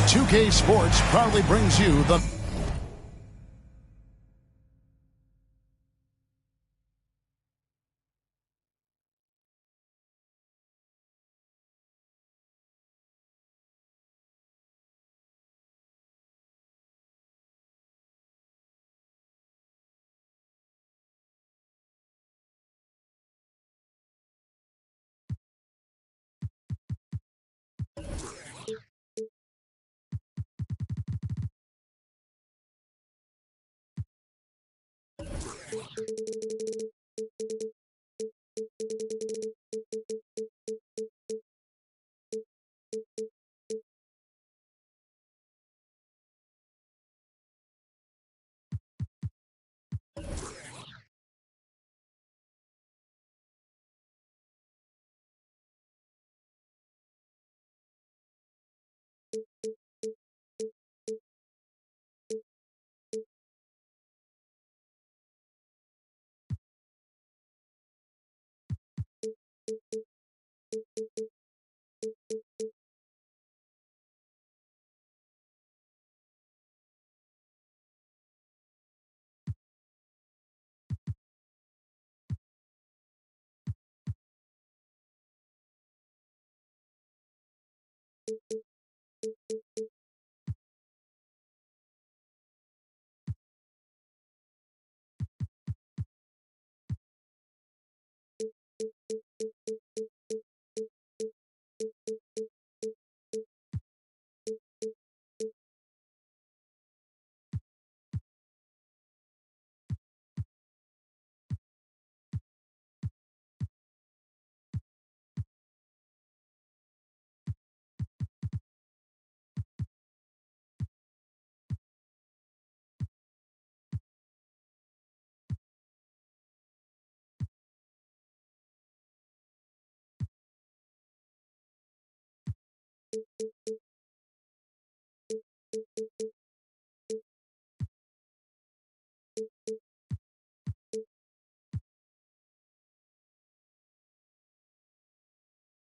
2K Sports proudly brings you the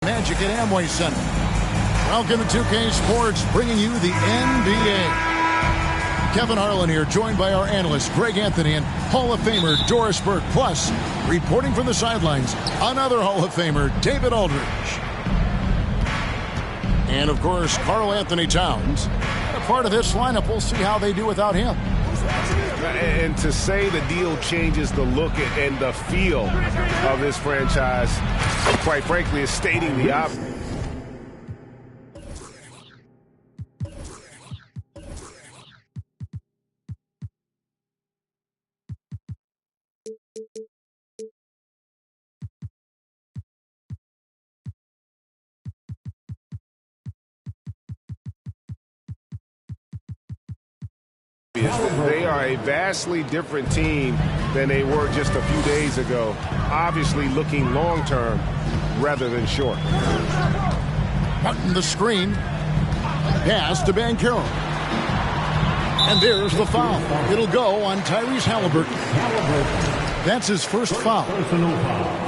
Magic at Amway Center. Welcome to 2K Sports, bringing you the NBA. Kevin Harlan here, joined by our analyst Greg Anthony and Hall of Famer Doris Burke. Plus, reporting from the sidelines, another Hall of Famer, David Aldridge. And, of course, Karl Anthony Towns. And a part of this lineup, we'll see how they do without him. And to say the deal changes the look and the feel of this franchise, quite frankly, is stating the obvious. They are a vastly different team than they were just a few days ago, obviously looking long-term rather than short. Martin the screen. Pass to Banchero. And there's the foul. It'll go on Tyrese Haliburton. That's his first foul.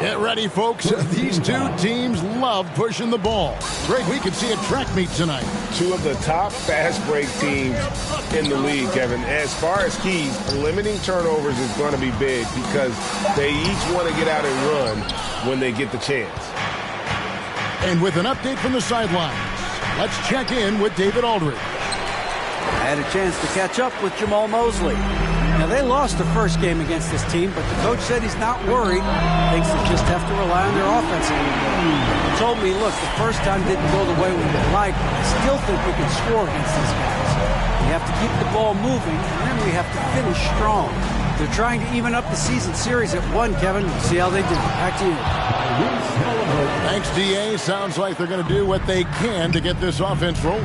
Get ready, folks. These two teams love pushing the ball. Greg, we could see a track meet tonight. Two of the top fast break teams in the league, Kevin. As far as keys, limiting turnovers is going to be big because they each want to get out and run when they get the chance. And with an update from the sidelines, let's check in with David Aldridge. I had a chance to catch up with Jamal Mosley. Now, they lost the first game against this team, but the coach said he's not worried. Thinks they just have to rely on their offense a little bit. He told me, look, the first time didn't go the way we would like, but I still think we can score against these guys. We have to keep the ball moving, and then we have to finish strong. They're trying to even up the season series at 1, Kevin. We'll see how they do. Back to you. Thanks, D.A. Sounds like they're going to do what they can to get this offense rolling.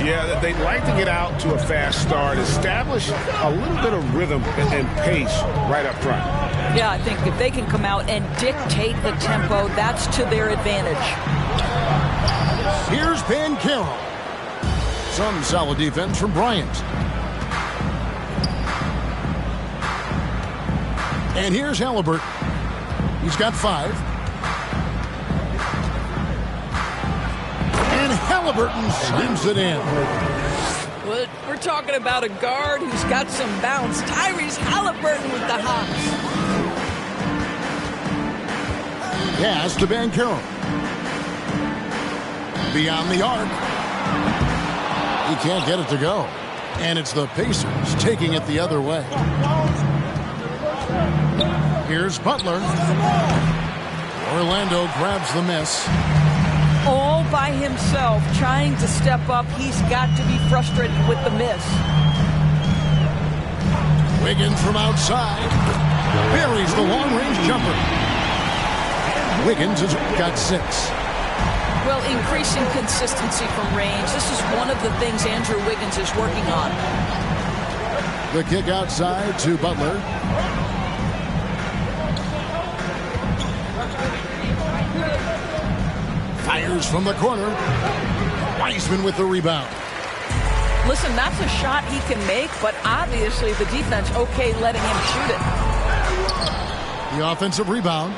Yeah, they'd like to get out to a fast start, establish a little bit of rhythm and pace right up front. Yeah, I think if they can come out and dictate the tempo, that's to their advantage. Here's Banchero. Some solid defense from Bryant. And here's Haliburton. He's got 5. And Haliburton slams it in. Well, we're talking about a guard who's got some bounce. Tyrese Halliburton with the hops. Pass to Banchero. Beyond the arc. He can't get it to go. And it's the Pacers taking it the other way. Here's Butler. Orlando grabs the miss. All by himself, trying to step up. He's got to be frustrated with the miss. Wiggins from outside. Buries the long-range jumper. Wiggins has got 6. Well, increasing consistency from range. This is one of the things Andrew Wiggins is working on. The kick outside to Butler. Fires from the corner. Wiseman with the rebound. Listen, that's a shot he can make, but obviously the defense okay letting him shoot it. The offensive rebound.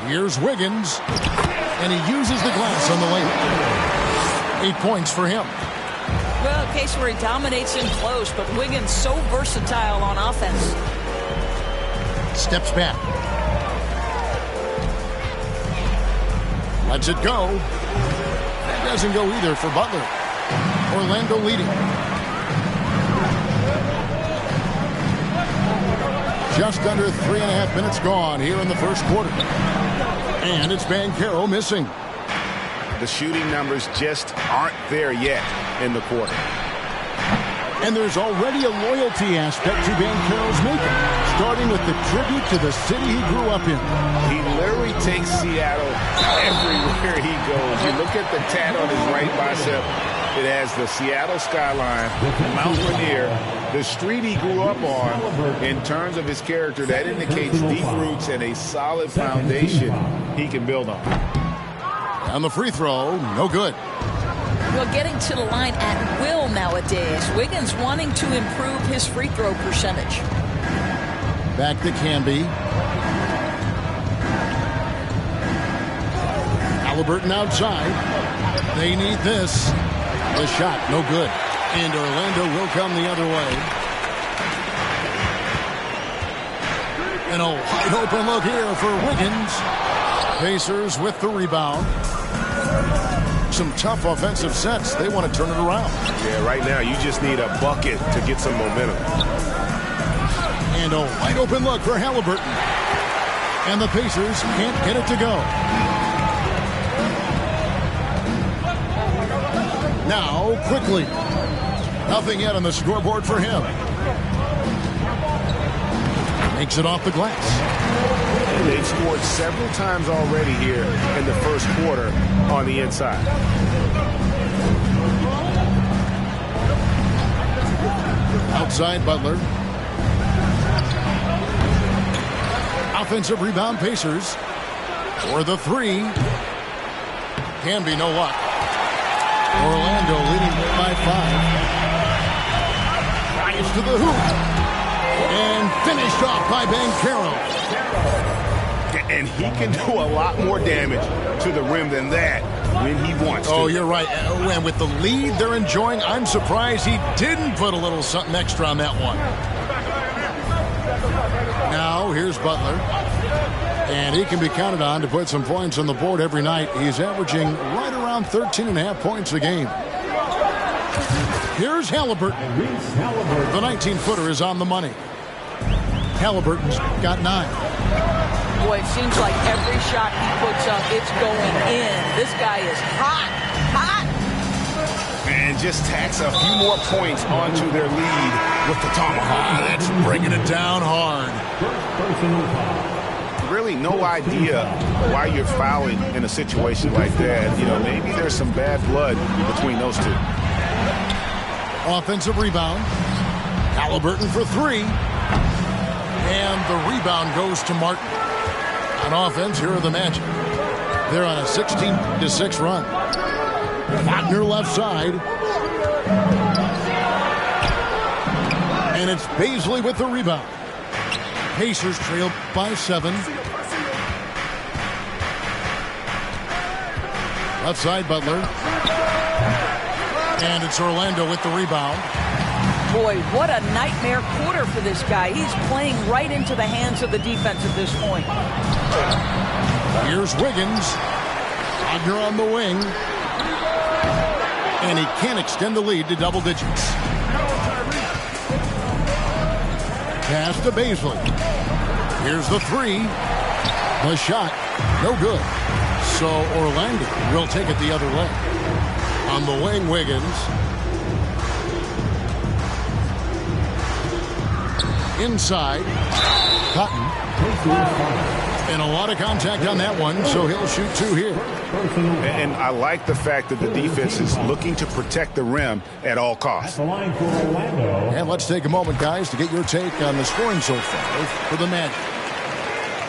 Here's Wiggins, and he uses the glass on the lane. 8 points for him. Well, a case where he dominates in close, but Wiggins so versatile on offense. Steps back. Lets it go. That doesn't go either for Butler. Orlando leading. Just under 3.5 minutes gone here in the first quarter. And it's Banchero missing. The shooting numbers just aren't there yet in the quarter. And there's already a loyalty aspect to Banchero's making, starting with the tribute to the city he grew up in. He literally takes Seattle everywhere he goes. You look at the tat on his right bicep. It has the Seattle skyline, Mount Rainier, the street he grew up on. In terms of his character, that indicates deep roots and a solid foundation he can build on. On the free throw, no good. Well, getting to the line at will nowadays. Wiggins wanting to improve his free throw percentage. Back to Camby. Halliburton outside. They need this. The shot, no good. And Orlando will come the other way. And a wide open look here for Wiggins. Pacers with the rebound. Some tough offensive sets. They want to turn it around. Yeah, right now you just need a bucket to get some momentum. And a wide open look for Halliburton. And the Pacers can't get it to go. Now, quickly. Nothing yet on the scoreboard for him. Makes it off the glass. And they've scored several times already here in the first quarter on the inside. Outside Butler. Offensive rebound Pacers. For the 3. Can be no luck. Orlando leading by 5. Drives to the hoop. And finished off by Banchero. And he can do a lot more damage to the rim than that when he wants to. Oh, you're right. And with the lead they're enjoying, I'm surprised he didn't put a little something extra on that one. Now, here's Butler. And he can be counted on to put some points on the board every night. He's averaging right around 13.5 points a game. Here's Halliburton. The 19-footer is on the money. Halliburton's got 9. Boy, it seems like every shot he puts up, it's going in. This guy is hot, hot. And just tacks a few more points onto their lead with the tomahawk. That's bringing it down hard. Really no idea why you're fouling in a situation like that. You know, maybe there's some bad blood between those two. Offensive rebound. Halliburton for 3. And the rebound goes to Martin. On offense, here are the Magic. They're on a 16-6 run. Wagner left side. And it's Paisley with the rebound. Pacers trail by 7. Left side, Butler. And it's Orlando with the rebound. Boy, what a nightmare quarter for this guy. He's playing right into the hands of the defense at this point. Here's Wiggins. Wagner on the wing. And he can't extend the lead to double digits. Pass to Baisley. Here's the three. The shot, no good. So Orlando will take it the other way. On the wing, Wiggins. Inside. Cotton. And a lot of contact on that one, so he'll shoot two here. And I like the fact that the defense is looking to protect the rim at all costs. And let's take a moment, guys, to get your take on the scoring so far for the Magic.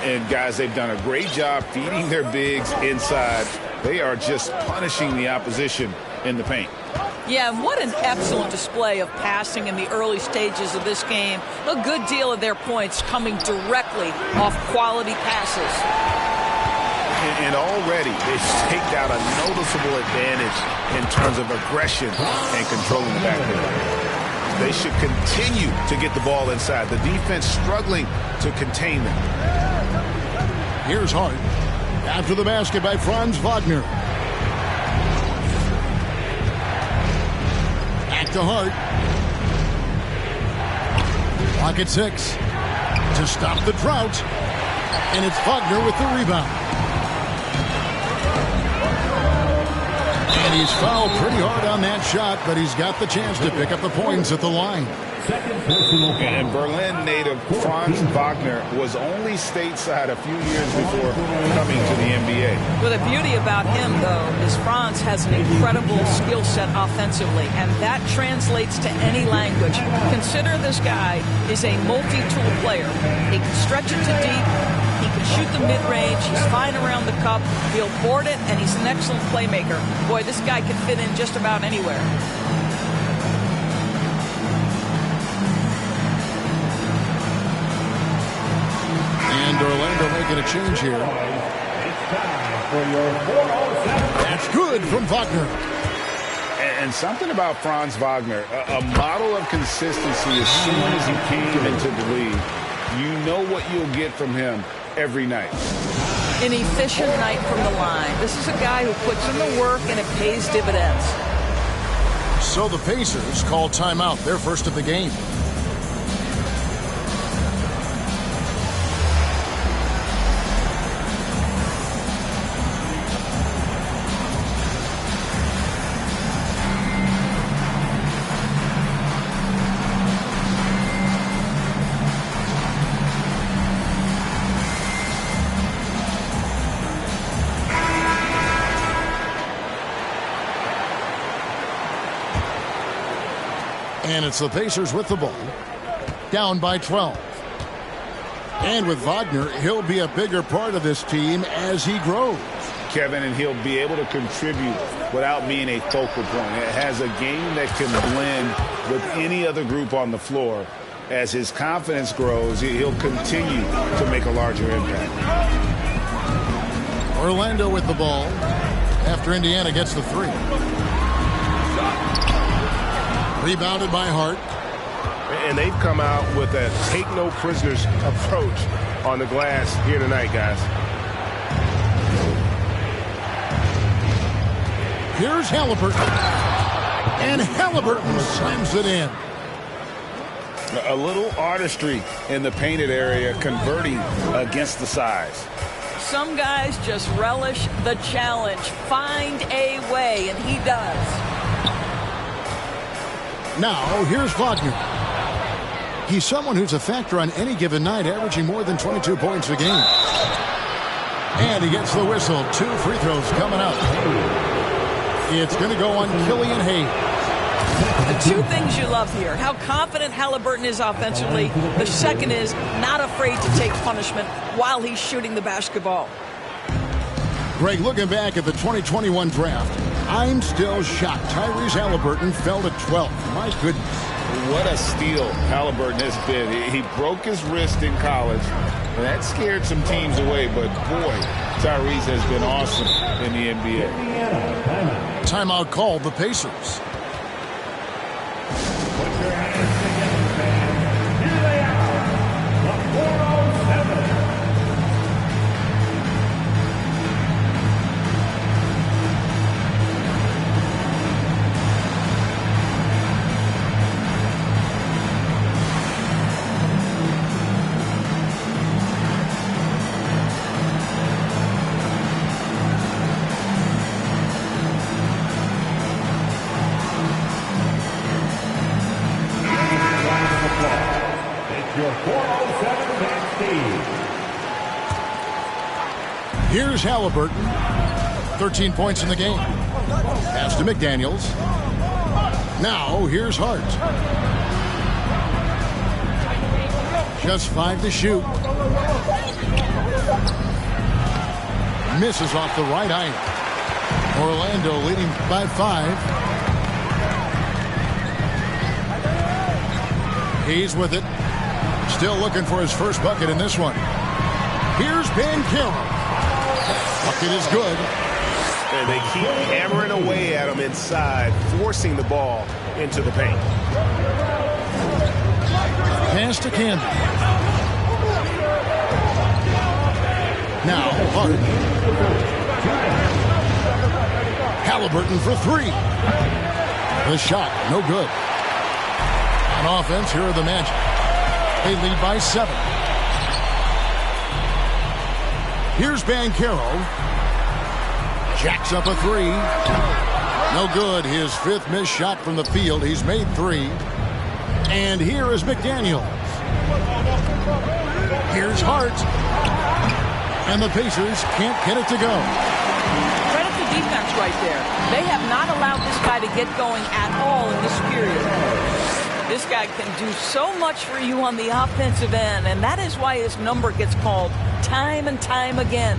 And, guys, they've done a great job feeding their bigs inside. They are just punishing the opposition in the paint. Yeah, and what an excellent display of passing in the early stages of this game. A good deal of their points coming directly off quality passes. And already they've staked out a noticeable advantage in terms of aggression and controlling the backcourt. They should continue to get the ball inside. The defense struggling to contain them. Here's Hart. After the basket by Franz Wagner. Back to Hart. Clock at 6. To stop the drought. And it's Wagner with the rebound. And he's fouled pretty hard on that shot, but he's got the chance to pick up the points at the line. And Berlin native Franz Wagner was only stateside a few years before coming to the NBA. Well, the beauty about him, though, is Franz has an incredible skill set offensively, and that translates to any language. Consider this guy is a multi-tool player. He can stretch it to deep. He can shoot the mid-range. He's fine around the cup. He'll board it, and he's an excellent playmaker. Boy, this guy can fit in just about anywhere. And Orlando making a change here. That's good from Wagner. And something about Franz Wagner, a model of consistency as soon as he came into the league. You know what you'll get from him every night. An efficient night from the line. This is a guy who puts in the work and it pays dividends. So the Pacers call timeout, their first of the game. And it's the Pacers with the ball. Down by 12. And with Wagner, he'll be a bigger part of this team as he grows. Kevin, and he'll be able to contribute without being a focal point. It has a game that can blend with any other group on the floor. As his confidence grows, he'll continue to make a larger impact. Orlando with the ball after Indiana gets the three. Rebounded by Hart. And they've come out with a take-no-prisoners approach on the glass here tonight, guys. Here's Halliburton. And Halliburton slams it in. A little artistry in the painted area, converting against the size. Some guys just relish the challenge. Find a way, and he does. Now, here's Wagner. He's someone who's a factor on any given night, averaging more than 22 points a game. And he gets the whistle. 2 free throws coming up. It's going to go on Killian Hayes. The two things you love here, how confident Halliburton is offensively. The second is not afraid to take punishment while he's shooting the basketball. Greg, looking back at the 2021 draft, I'm still shocked. Tyrese Halliburton fell to 12th. My goodness. What a steal Halliburton has been. He broke his wrist in college, and that scared some teams away. But, boy, Tyrese has been awesome in the NBA. Timeout called the Pacers. Here's Halliburton. 13 points in the game. Pass to McDaniels. Now here's Hart. Just 5 to shoot. Misses off the right eye. Orlando leading by 5. He's with it. Still looking for his first bucket in this one. Here's Banchero. Bucket is good. And they keep hammering away at him inside, forcing the ball into the paint. Pass to Camden. Now, Hart. Halliburton for 3. The shot, no good. On offense, here are the Magic. They lead by 7. Here's Banchero. Jacks up a 3. No good. His 5th missed shot from the field. He's made 3. And here is McDaniels. Here's Hart. And the Pacers can't get it to go. Credit the defense right there. They have not allowed this guy to get going at all in this period. This guy can do so much for you on the offensive end, and that is why his number gets called time and time again.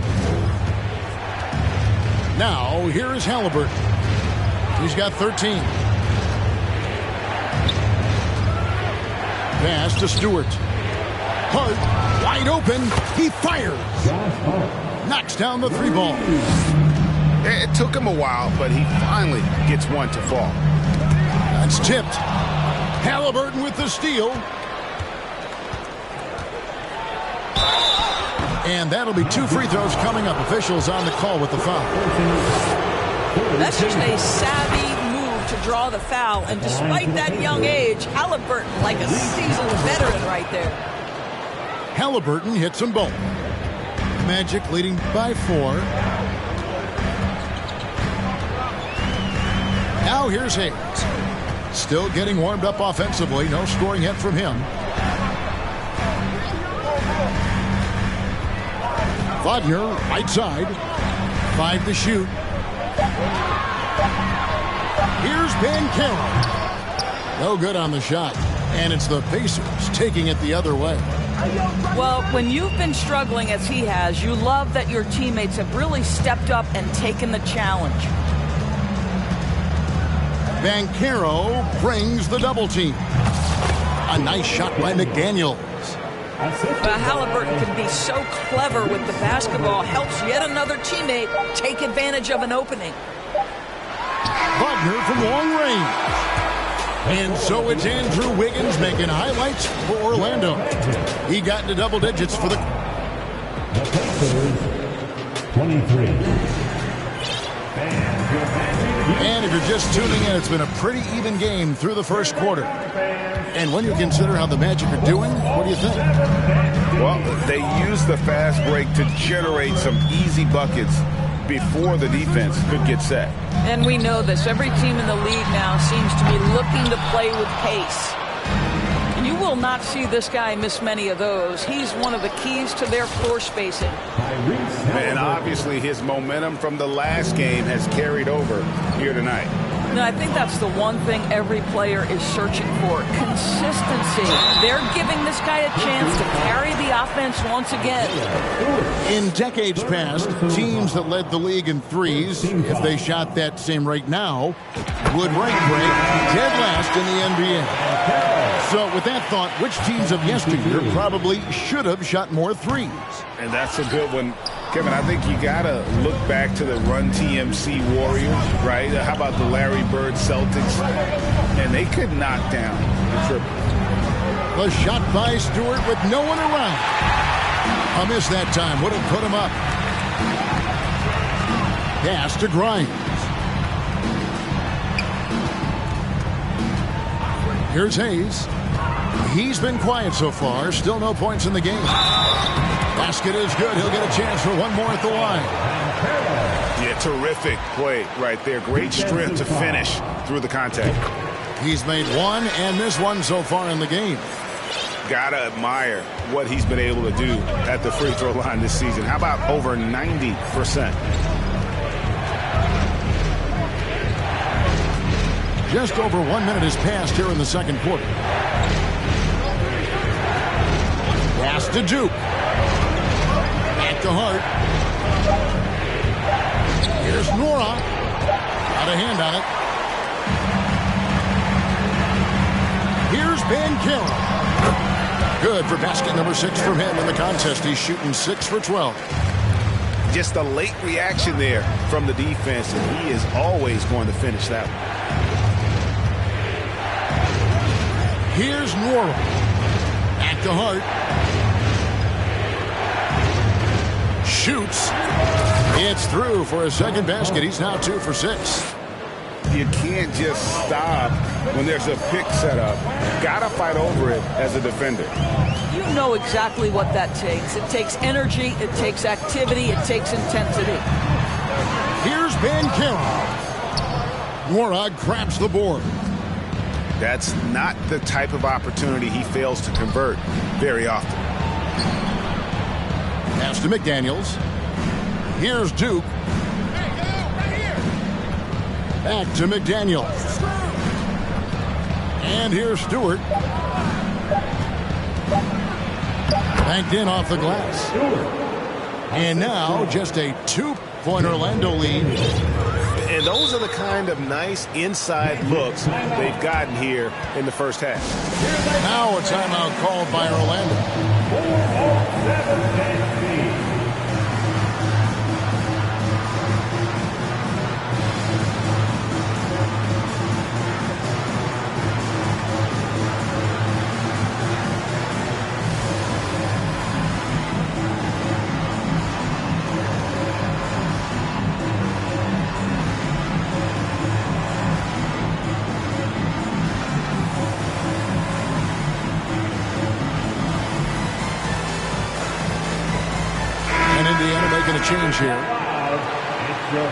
Now, here is Halliburton. He's got 13. Pass to Stewart. Hart, wide open. He fires. Knocks down the 3 ball. It took him a while, but he finally gets one to fall. That's tipped. Halliburton with the steal. And that'll be 2 free throws coming up. Officials on the call with the foul. That's just a savvy move to draw the foul. And despite that young age, Halliburton like a seasoned veteran right there. Halliburton hits them both. Magic leading by 4. Now here's Hayes. Still getting warmed up offensively. No scoring yet from him. Wagner, right side. 5 to shoot. Here's Banchero. No good on the shot. And it's the Pacers taking it the other way. Well, when you've been struggling as he has, you love that your teammates have really stepped up and taken the challenge. Banchero brings the double team. A nice shot by McDaniels. But Halliburton can be so clever with the basketball, helps yet another teammate take advantage of an opening. Wagner from long range. And so it's Andrew Wiggins making highlights for Orlando. He got into double digits for the 23. And if you're just tuning in, it's been a pretty even game through the first quarter. And when you consider how the Magic are doing, what do you think? Well, they used the fast break to generate some easy buckets before the defense could get set. And we know this. Every team in the league now seems to be looking to play with pace. And you will not see this guy miss many of those. He's one of the keys to their floor spacing. And obviously his momentum from the last game has carried over here tonight. No, I think that's the one thing every player is searching for. Consistency. They're giving this guy a chance to carry the offense once again. In decades past, teams that led the league in threes, if they shot that same rate now, would rank break dead last in the NBA. So with that thought, which teams of yesteryear probably should have shot more threes? And that's a good one. Kevin, I think you got to look back to the Run TMC Warriors, right? How about the Larry Bird Celtics? And they could knock down the triple. The shot by Stewart with no one around. A miss that time would have put him up. Pass to Grimes. Here's Hayes. He's been quiet so far. Still no points in the game. Basket is good. He'll get a chance for one more at the line. Yeah, terrific play right there. Great strength to finish through the contact. He's made one and missed one so far in the game. got to admire what he's been able to do at the free throw line this season. How about over 90%? Just over 1 minute has passed here in the second quarter. Pass to Duke. Back to Hart. Here's Nora. Got a hand on it. Here's Banchero. Good for basket number 6 from him in the contest. He's shooting 6 for 12. Just a late reaction there from the defense, and he is always going to finish that one. Here's Nora. Back to Hart. Shoots. It's through for a second basket. He's now 2 for 6. You can't just stop when there's a pick set up. Got to fight over it as a defender. You know exactly what that takes. It takes energy, it takes activity, it takes intensity. Here's Banchero. Nora grabs the board. That's not the type of opportunity he fails to convert very often. Pass to McDaniels. Here's Duke. Back to McDaniels. And here's Stewart. Banked in off the glass. And now just a 2-point Orlando lead. And those are the kind of nice inside looks they've gotten here in the first half. Now a timeout called by Orlando. Change here. It's your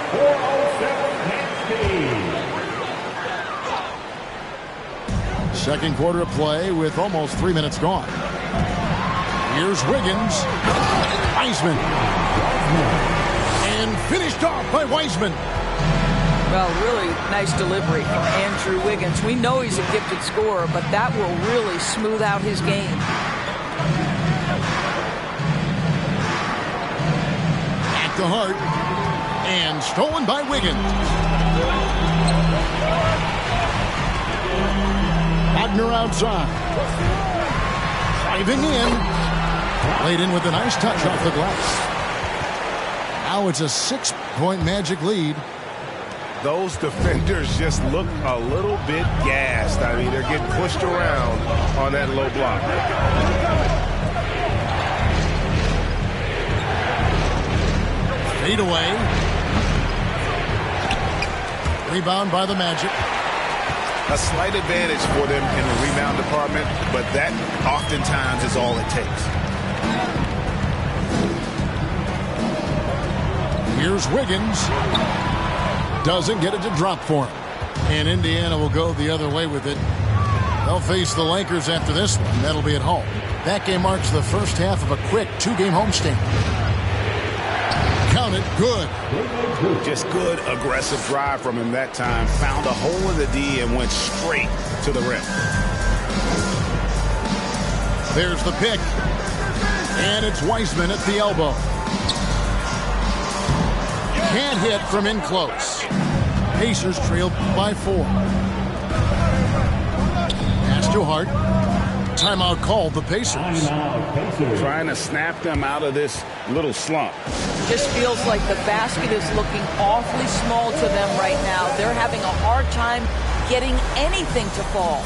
4:07 Second quarter of play with almost 3 minutes gone. Here's Wiggins. Wiseman. And finished off by Wiseman. Well, really nice delivery from Andrew Wiggins. We know he's a gifted scorer, but that will really smooth out his game. To Hart, and stolen by Wiggins. Wagner outside. Driving in. Laid in with a nice touch off the glass. Now it's a 6-point Magic lead. Those defenders just look a little bit gassed. I mean, they're getting pushed around on that low block. Fade away. Rebound by the Magic. A slight advantage for them in the rebound department, but that oftentimes is all it takes. Here's Wiggins. Doesn't get it to drop for him. And Indiana will go the other way with it. They'll face the Lakers after this one. That'll be at home. That game marks the first half of a quick 2-game homestand. Count it. Good. Just good, aggressive drive from him that time. Found a hole in the D and went straight to the rim. There's the pick. And it's Wiseman at the elbow. Can't hit from in close. Pacers trailed by 4. Pass to Hart. Timeout called the Pacers. Trying to snap them out of this little slump. Just feels like the basket is looking awfully small to them right now. They're having a hard time getting anything to fall.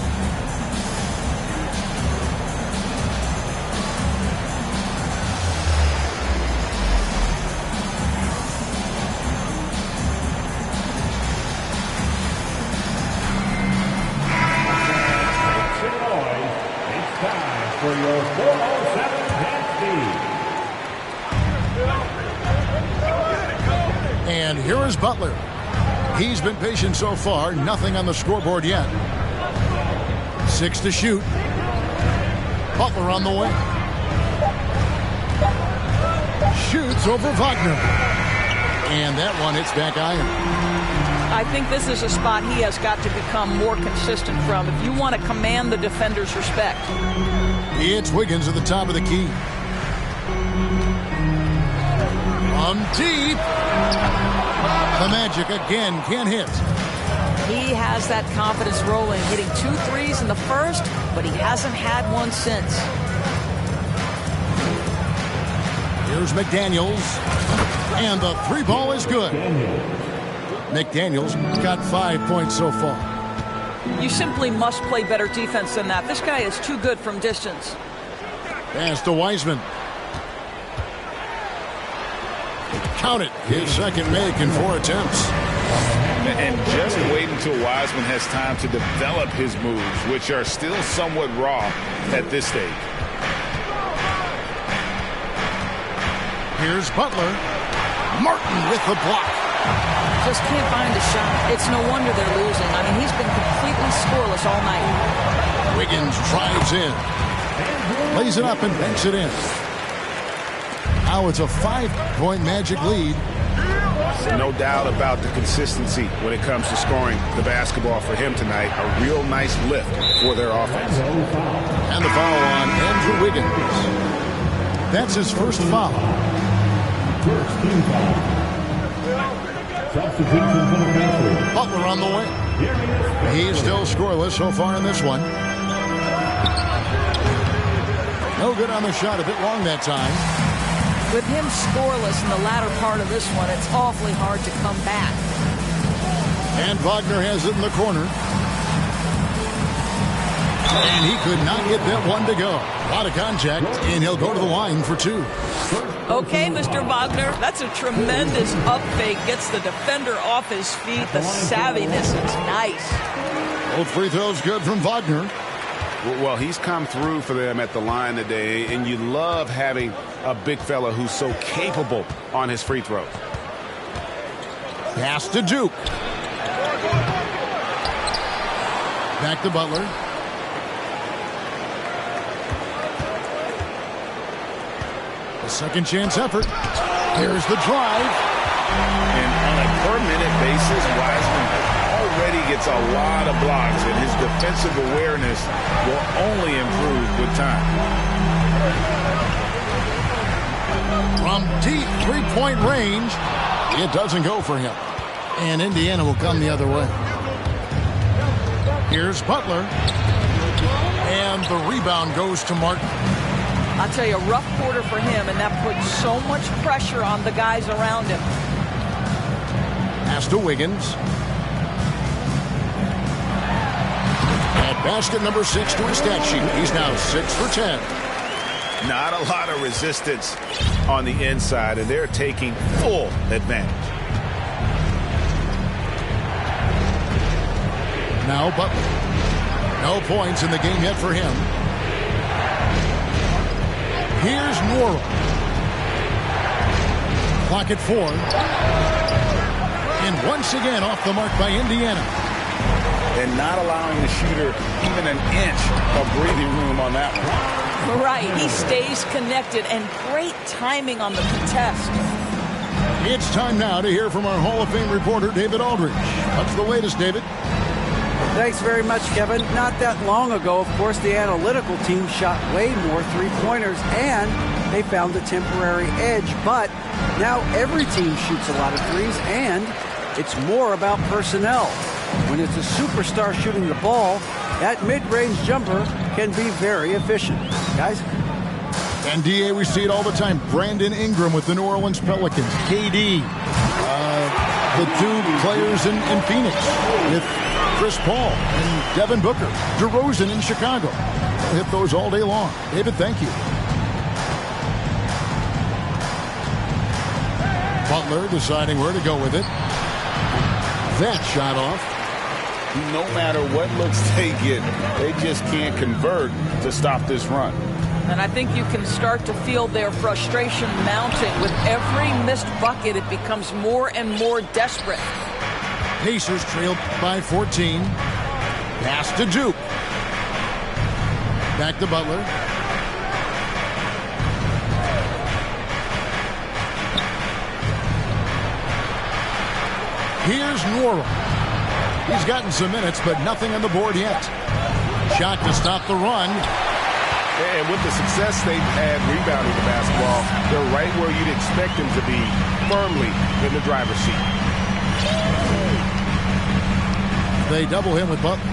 For your 4:07 And here is Butler. He's been patient so far. Nothing on the scoreboard yet. 6 to shoot. Butler on the way. Shoots over Wagner. And that one hits back iron. I think this is a spot he has got to become more consistent from if you want to command the defender's respect. It's Wiggins at the top of the key. From deep. The Magic again can't hit. He has that confidence rolling, hitting 2 threes in the first, but he hasn't had one since. Here's McDaniels. And the 3-ball is good. McDaniels got 5 points so far. You simply must play better defense than that. This guy is too good from distance. Pass to Wiseman. Count it. His second make in 4 attempts. And just wait until Wiseman has time to develop his moves, which are still somewhat raw at this stage. Here's Butler. Martin with the block. Just can't find a shot. It's no wonder they're losing. I mean, he's been completely scoreless all night. Wiggins drives in. Lays it up and banks it in. Now it's a 5-point Magic lead. No doubt about the consistency when it comes to scoring the basketball for him tonight. A real nice lift for their offense. And the foul on Andrew Wiggins. That's his first foul. First team foul. Substitution for the Pacers. Butler on the way. He's still scoreless so far in this one. No good on the shot. A bit long that time. With him scoreless in the latter part of this one, it's awfully hard to come back. And Wagner has it in the corner. And he could not get that one to go. A lot of contact, and he'll go to the line for 2. Okay, Mr. Wagner, that's a tremendous up fake. Gets the defender off his feet. The savviness is nice. Both free throws good from Wagner. Well, he's come through for them at the line today, and you love having a big fella who's so capable on his free throws. Pass to Duke. Back to Butler. A second chance effort. Here's the drive. And on a per-minute basis, Wiseman already gets a lot of blocks, and his defensive awareness will only improve with time. From deep 3-point range, it doesn't go for him. And Indiana will come the other way. Here's Butler. And the rebound goes to Martin. I'll tell you, a rough quarter for him, and that puts so much pressure on the guys around him. Pass to Wiggins. At basket number 6 to his stat sheet. He's now 6 for 10. Not a lot of resistance on the inside, and they're taking full advantage. Now Butler. No points in the game yet for him. Here's Nora. Clock at 4. And once again off the mark by Indiana. And not allowing the shooter even an inch of breathing room on that one. Right, he stays connected, and great timing on the contest. It's time now to hear from our Hall of Fame reporter, David Aldridge. What's the latest, David? Thanks very much, Kevin. Not that long ago, of course, the analytical team shot way more three-pointers, and they found a temporary edge. But now every team shoots a lot of threes, and it's more about personnel. When it's a superstar shooting the ball, that mid-range jumper can be very efficient. Guys? And DA, we see it all the time. Brandon Ingram with the New Orleans Pelicans. KD. The 2 players in Phoenix with Chris Paul and Devin Booker. DeRozan in Chicago. We'll hit those all day long. David, thank you. Butler deciding where to go with it. That shot off. No matter what looks they get, they just can't convert to stop this run. And I think you can start to feel their frustration mounting. With every missed bucket, it becomes more and more desperate. Pacers trailed by 14. Pass to Duke. Back to Butler. Nwora. He's gotten some minutes, but nothing on the board yet. Shot to stop the run. And with the success they've had rebounding the basketball, they're right where you'd expect them to be, firmly in the driver's seat. They double him with Butler.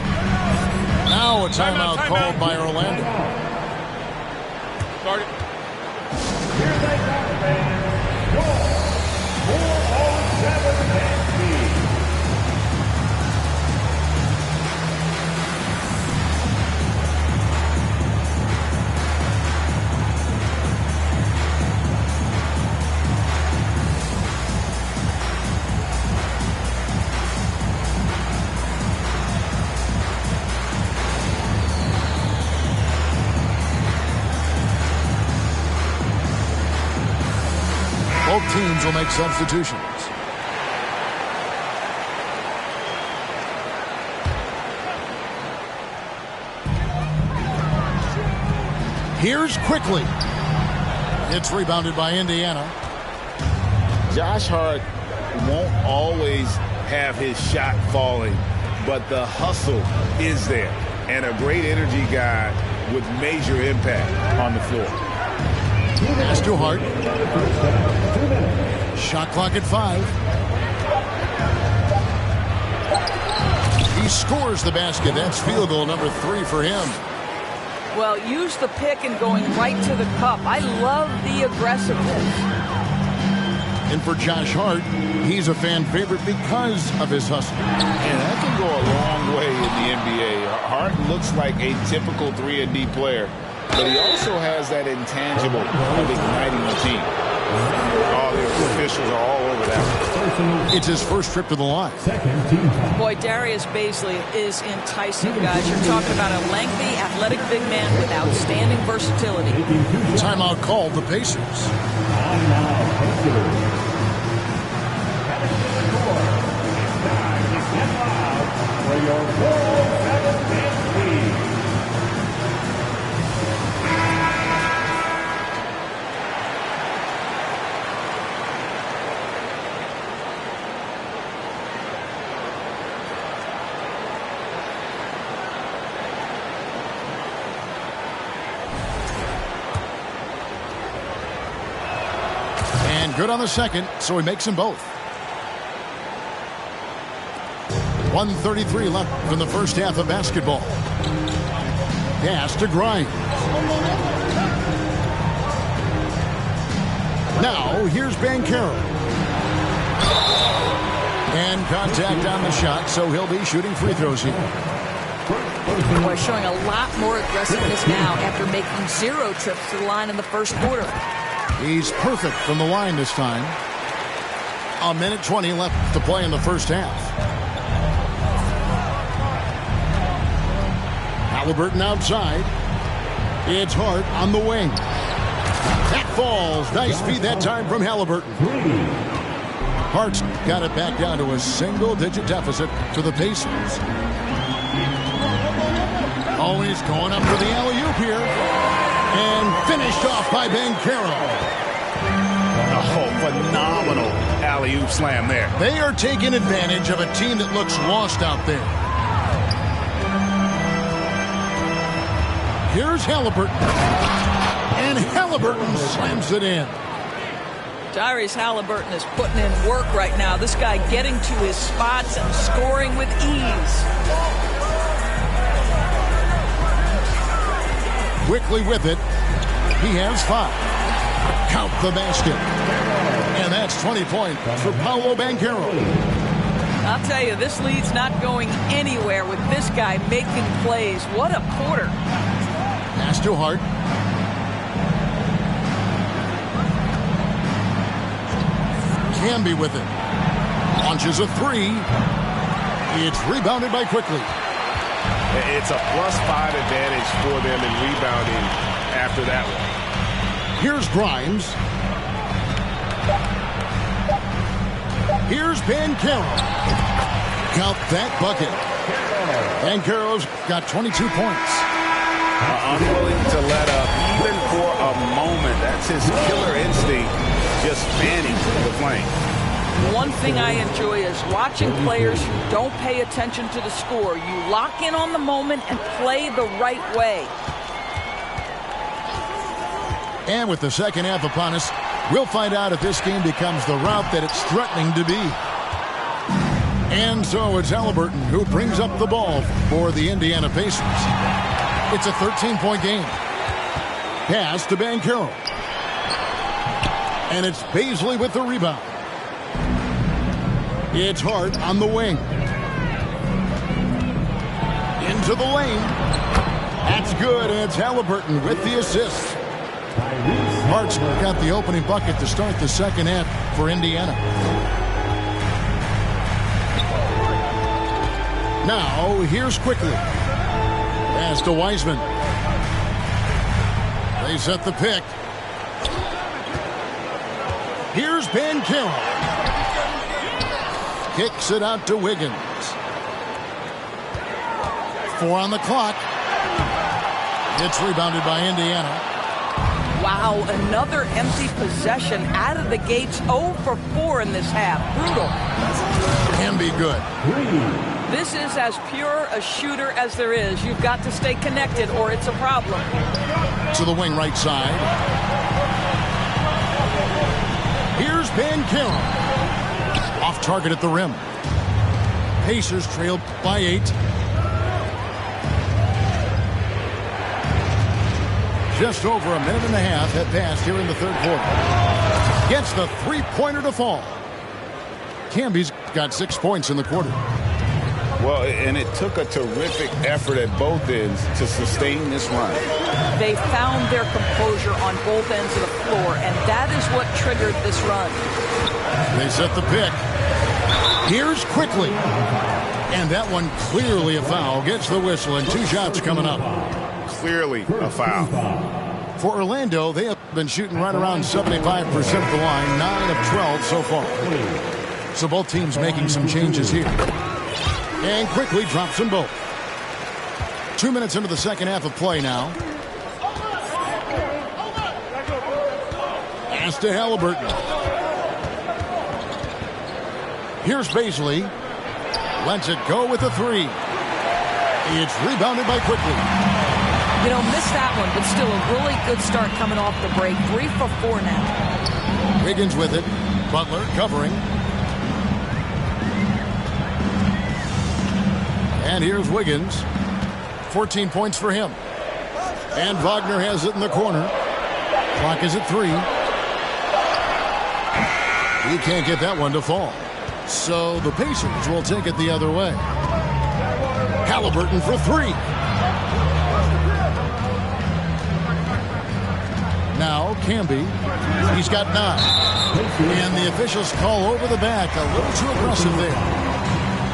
Now a timeout called by Orlando. Start it. Here they come, fans. 4-0-7 Both teams will make substitutions. Here's Quickly. It's rebounded by Indiana. Josh Hart won't always have his shot falling, but the hustle is there. And a great energy guy with major impact on the floor. Pass to Hart. Shot clock at 5. He scores the basket. That's field goal number 3 for him. Well, use the pick and going right to the cup. I love the aggressiveness. And for Josh Hart, he's a fan favorite because of his hustle. And that can go a long way in the NBA. Hart looks like a typical 3-and-D player, but he also has that intangible of igniting the team. All the officials are all over that. It's his first trip to the line. Boy, Darius Bazley is enticing, guys. You're talking about a lengthy, athletic big man with outstanding versatility. Timeout called the Pacers. For your 4-7 lead. And good on the second, so he makes them both. 1:33 left in the first half of basketball. Pass to Grimes. Now, here's Banchero. And contact on the shot, so he'll be shooting free throws here. Boy, showing a lot more aggressiveness now after making 0 trips to the line in the first quarter. He's perfect from the line this time. 1:20 left to play in the first half. Halliburton outside. It's Hart on the wing. That falls. Nice feed that time from Halliburton. Hart's got it back down to a single-digit deficit to the Pacers. Oh, he's going up for the alley-oop here. And finished off by Banchero. Oh, phenomenal alley-oop slam there. They are taking advantage of a team that looks lost out there. Here's Halliburton. And Halliburton slams it in. Tyrese Halliburton is putting in work right now. This guy getting to his spots and scoring with ease. Quickly with it. He has 5. Count the basket. And that's 20 points for Paolo Banchero. I'll tell you, this lead's not going anywhere with this guy making plays. What a quarter. Pass to Hart. Camby with it. Launches a 3. It's rebounded by Quickly. It's a +5 advantage for them in rebounding after that one. Here's Grimes. Here's Banchero. Count that bucket. Banchero's got 22 points. Unwilling to let up even for a moment. That's his killer instinct, just fanning the flame. One thing I enjoy is watching players who don't pay attention to the score. You lock in on the moment and play the right way. And with the second half upon us, we'll find out if this game becomes the route that it's threatening to be. And so it's Halliburton who brings up the ball for the Indiana Pacers. It's a 13-point game. Pass to Banchero. And it's Bazley with the rebound. It's Hart on the wing. Into the lane. That's good, and it's Halliburton with the assist. Hart's got the opening bucket to start the second half for Indiana. Now, here's Quickly. Pass to Wiseman. They set the pick. Here's Banchero. Kicks it out to Wiggins. 4 on the clock. It's rebounded by Indiana. Wow, another empty possession out of the gates. 0 for 4 in this half. Brutal. Can be good. This is as pure a shooter as there is. You've got to stay connected or it's a problem. To the wing right side. Here's Banchero. Off target at the rim. Pacers trailed by 8. Just over a minute and a half had passed here in the third quarter. Gets the three-pointer to fall. Camby's got 6 points in the quarter. Well, and it took a terrific effort at both ends to sustain this run. They found their composure on both ends of the floor, and that is what triggered this run. They set the pick. Here's Quickly. And that one clearly a foul. Gets the whistle, and 2 shots coming up. Clearly a foul. For Orlando, they have been shooting right around 75% of the line, 9 of 12 so far. So both teams making some changes here. And Quickly drops them both. 2 minutes into the second half of play now. Pass to Halliburton. Here's Bazley. Lets it go with a 3. It's rebounded by Quickly. You know, missed that one, but still a really good start coming off the break. 3 for 4 now. Wiggins with it. Butler covering. And here's Wiggins. 14 points for him. And Wagner has it in the corner. Clock is at 3. He can't get that one to fall. So the Pacers will take it the other way. Halliburton for 3. Now Camby. He's got 9. And the officials call over the back. A little too aggressive there.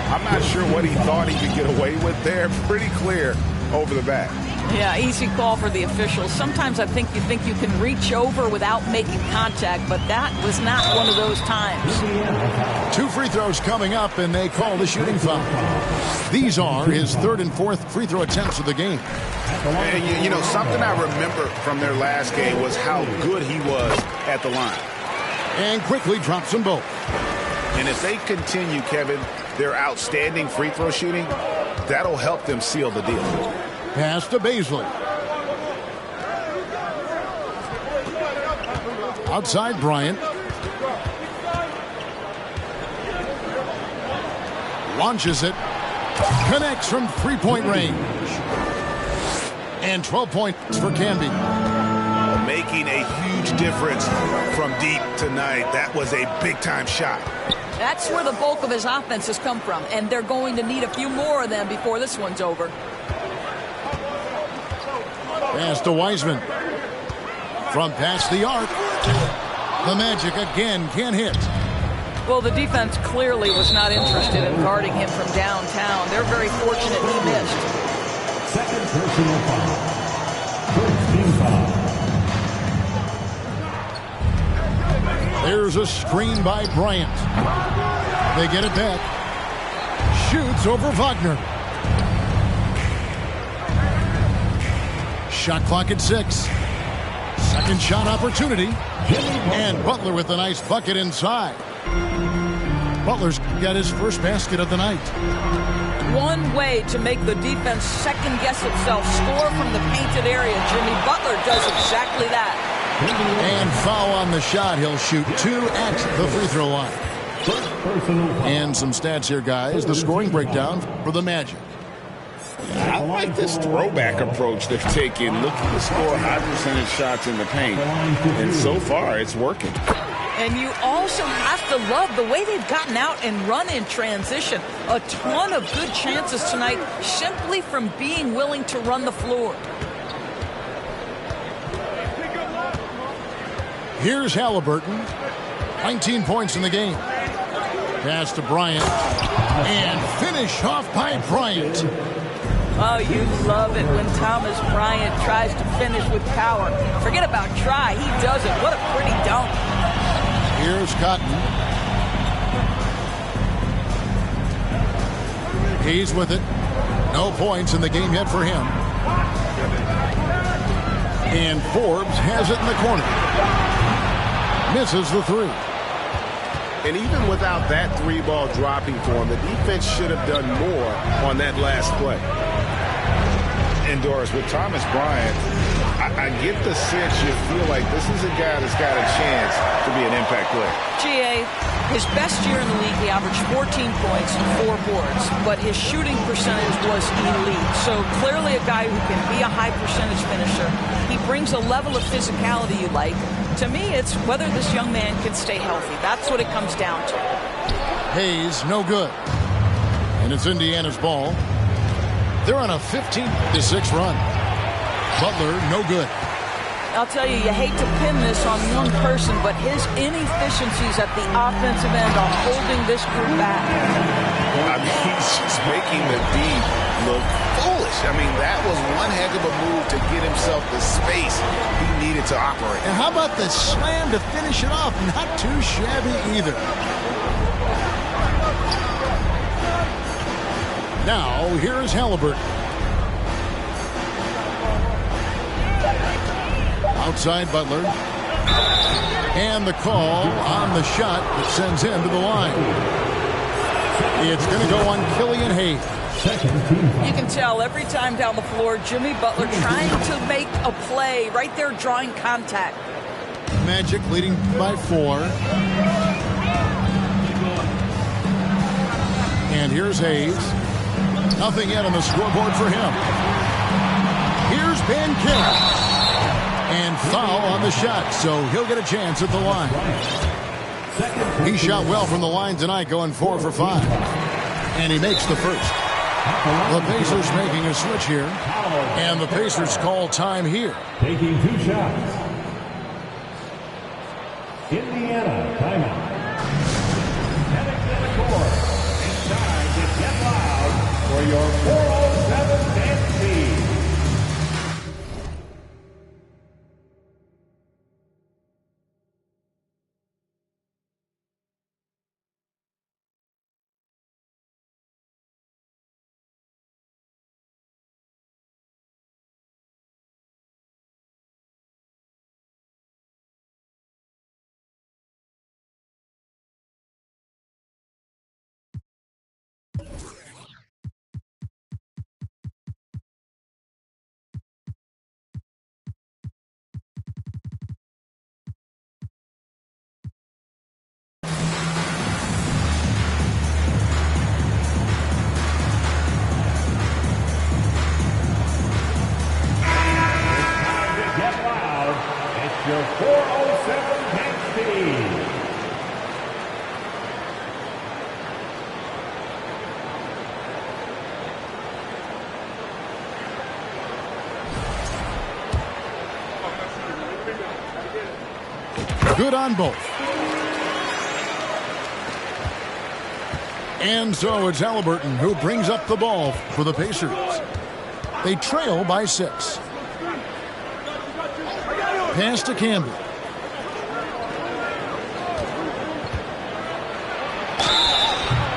I'm not sure what he thought he could get away with there. Pretty clear over the back. Yeah, easy call for the officials. Sometimes I think you can reach over without making contact, but that was not one of those times. 2 free throws coming up, and they call the shooting foul. These are his 3rd and 4th free throw attempts of the game. And you know, something I remember from their last game was how good he was at the line. And Quickly drops them both. And if they continue, Kevin, their outstanding free throw shooting, that'll help them seal the deal. Pass to Bazley. Outside Bryant. Launches it. Connects from 3-point range. And 12 points for Camby. Making a huge difference from deep tonight. That was a big-time shot. That's where the bulk of his offense has come from, and they're going to need a few more of them before this one's over. Pass to Wiseman. From past the arc. The Magic again can't hit. Well, the defense clearly was not interested in guarding him from downtown. They're very fortunate he missed. Second personal foul. First team foul. There's a screen by Bryant. They get it back. Shoots over Wagner. Shot clock at 6. Second shot opportunity. And Butler with a nice bucket inside. Butler's got his first basket of the night. One way to make the defense second-guess itself, score from the painted area. Jimmy Butler does exactly that. And foul on the shot. He'll shoot 2 at the free throw line. And some stats here, guys. The scoring breakdown for the Magic. I like this throwback approach they've taken, looking to score high percentage shots in the paint. And so far, it's working. And you also have to love the way they've gotten out and run in transition. A ton of good chances tonight simply from being willing to run the floor. Here's Halliburton. 19 points in the game. Pass to Bryant. And finish off by Bryant. Oh, you love it when Thomas Bryant tries to finish with power. Forget about try. He does it. What a pretty dunk. Here's Cotton. He's with it. No points in the game yet for him. And Forbes has it in the corner. Misses the 3. And even without that 3-ball dropping for him, the defense should have done more on that last play. And Doris, with Thomas Bryant, I get the sense you feel like this is a guy that's got a chance to be an impact player. GA, his best year in the league, he averaged 14 points and 4 boards, but his shooting percentage was elite. So clearly a guy who can be a high percentage finisher. He brings a level of physicality you like. To me, it's whether this young man can stay healthy. That's what it comes down to. Hayes, no good. And it's Indiana's ball. They're on a 15-6 run. Butler, no good. I'll tell you, you hate to pin this on one person, but his inefficiencies at the offensive end are holding this group back. I mean, he's just making the D look foolish. I mean, that was one heck of a move to get himself the space he needed to operate. And how about the slam to finish it off? Not too shabby either. Now, here's Halliburton. Outside Butler. And the call on the shot that sends him to the line. It's going to go on Killian Hayes. You can tell every time down the floor, Jimmy Butler trying to make a play, right there drawing contact. Magic leading by 4. And here's Hayes. Nothing yet on the scoreboard for him. Here's Banchero. And foul on the shot, so he'll get a chance at the line. He shot well from the line tonight, going 4 for 5. And he makes the first. The Pacers making a switch here. And the Pacers call time here. Taking 2 shots. Indiana timeout. Heading to the court. It's time to get loud for your 407 dance team. Your 407 dance team. Good on both. And so it's Halliburton who brings up the ball for the Pacers. They trail by 6. Pass to Campbell.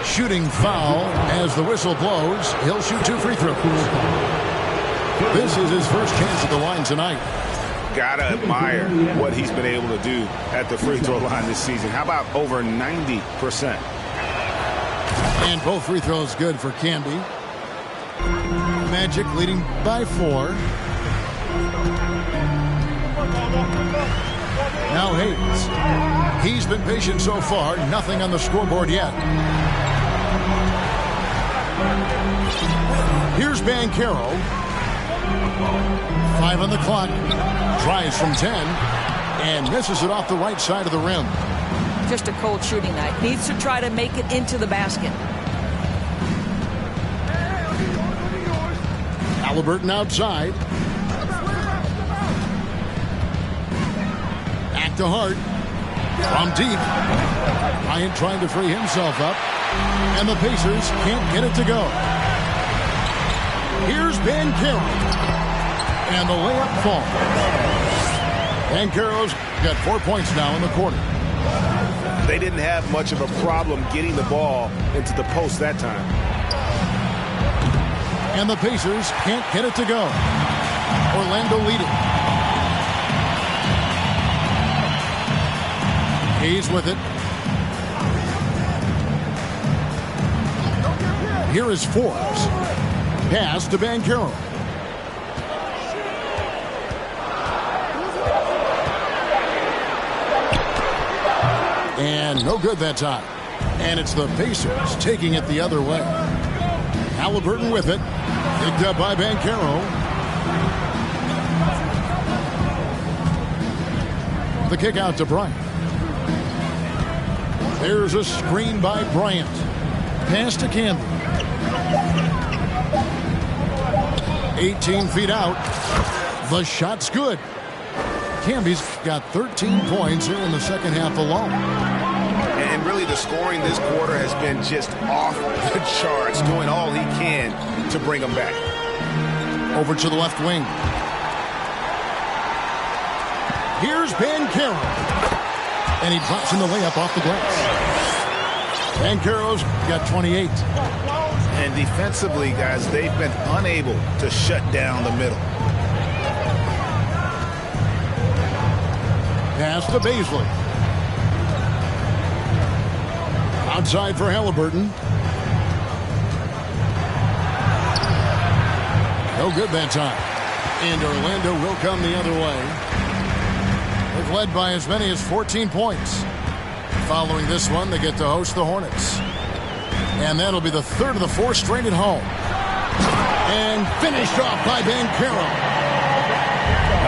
Shooting foul as the whistle blows. He'll shoot 2 free throws. This is his first chance at the line tonight. Gotta admire what he's been able to do at the free throw line this season. How about over 90%? And both free throws good for Camby. Magic leading by 4. Now Hayes. He's been patient so far. Nothing on the scoreboard yet. Here's Banchero. 5 on the clock. Tries from 10. And misses it off the right side of the rim. Just a cold shooting night. Needs to try to make it into the basket. Halliburton outside. Back to Hart. From deep. Bryant trying to free himself up. And the Pacers can't get it to go. Here's Banchero. And the layup falls. Banchero's got 4 points now in the quarter. They didn't have much of a problem getting the ball into the post that time. And the Pacers can't get it to go. Orlando leading. He's with it. Here is Forbes. Pass to Banchero. And no good that time. And it's the Pacers taking it the other way. Halliburton with it. Picked up by Banchero. The kick out to Bryant. There's a screen by Bryant. Pass to Camby. 18 feet out. The shot's good. Camby's got 13 points here in the second half alone. And really the scoring this quarter has been just off the charts, doing all he can to bring them back. Over to the left wing. Here's Banchero. And he drops in the layup off the glass. Banchero's got 28. And defensively, guys, they've been unable to shut down the middle. Pass to Bazley. Outside for Halliburton. No good that time. And Orlando will come the other way. They've led by as many as 14 points. Following this one, they get to host the Hornets. And that'll be the third of the 4 straight at home. And finished off by Banchero.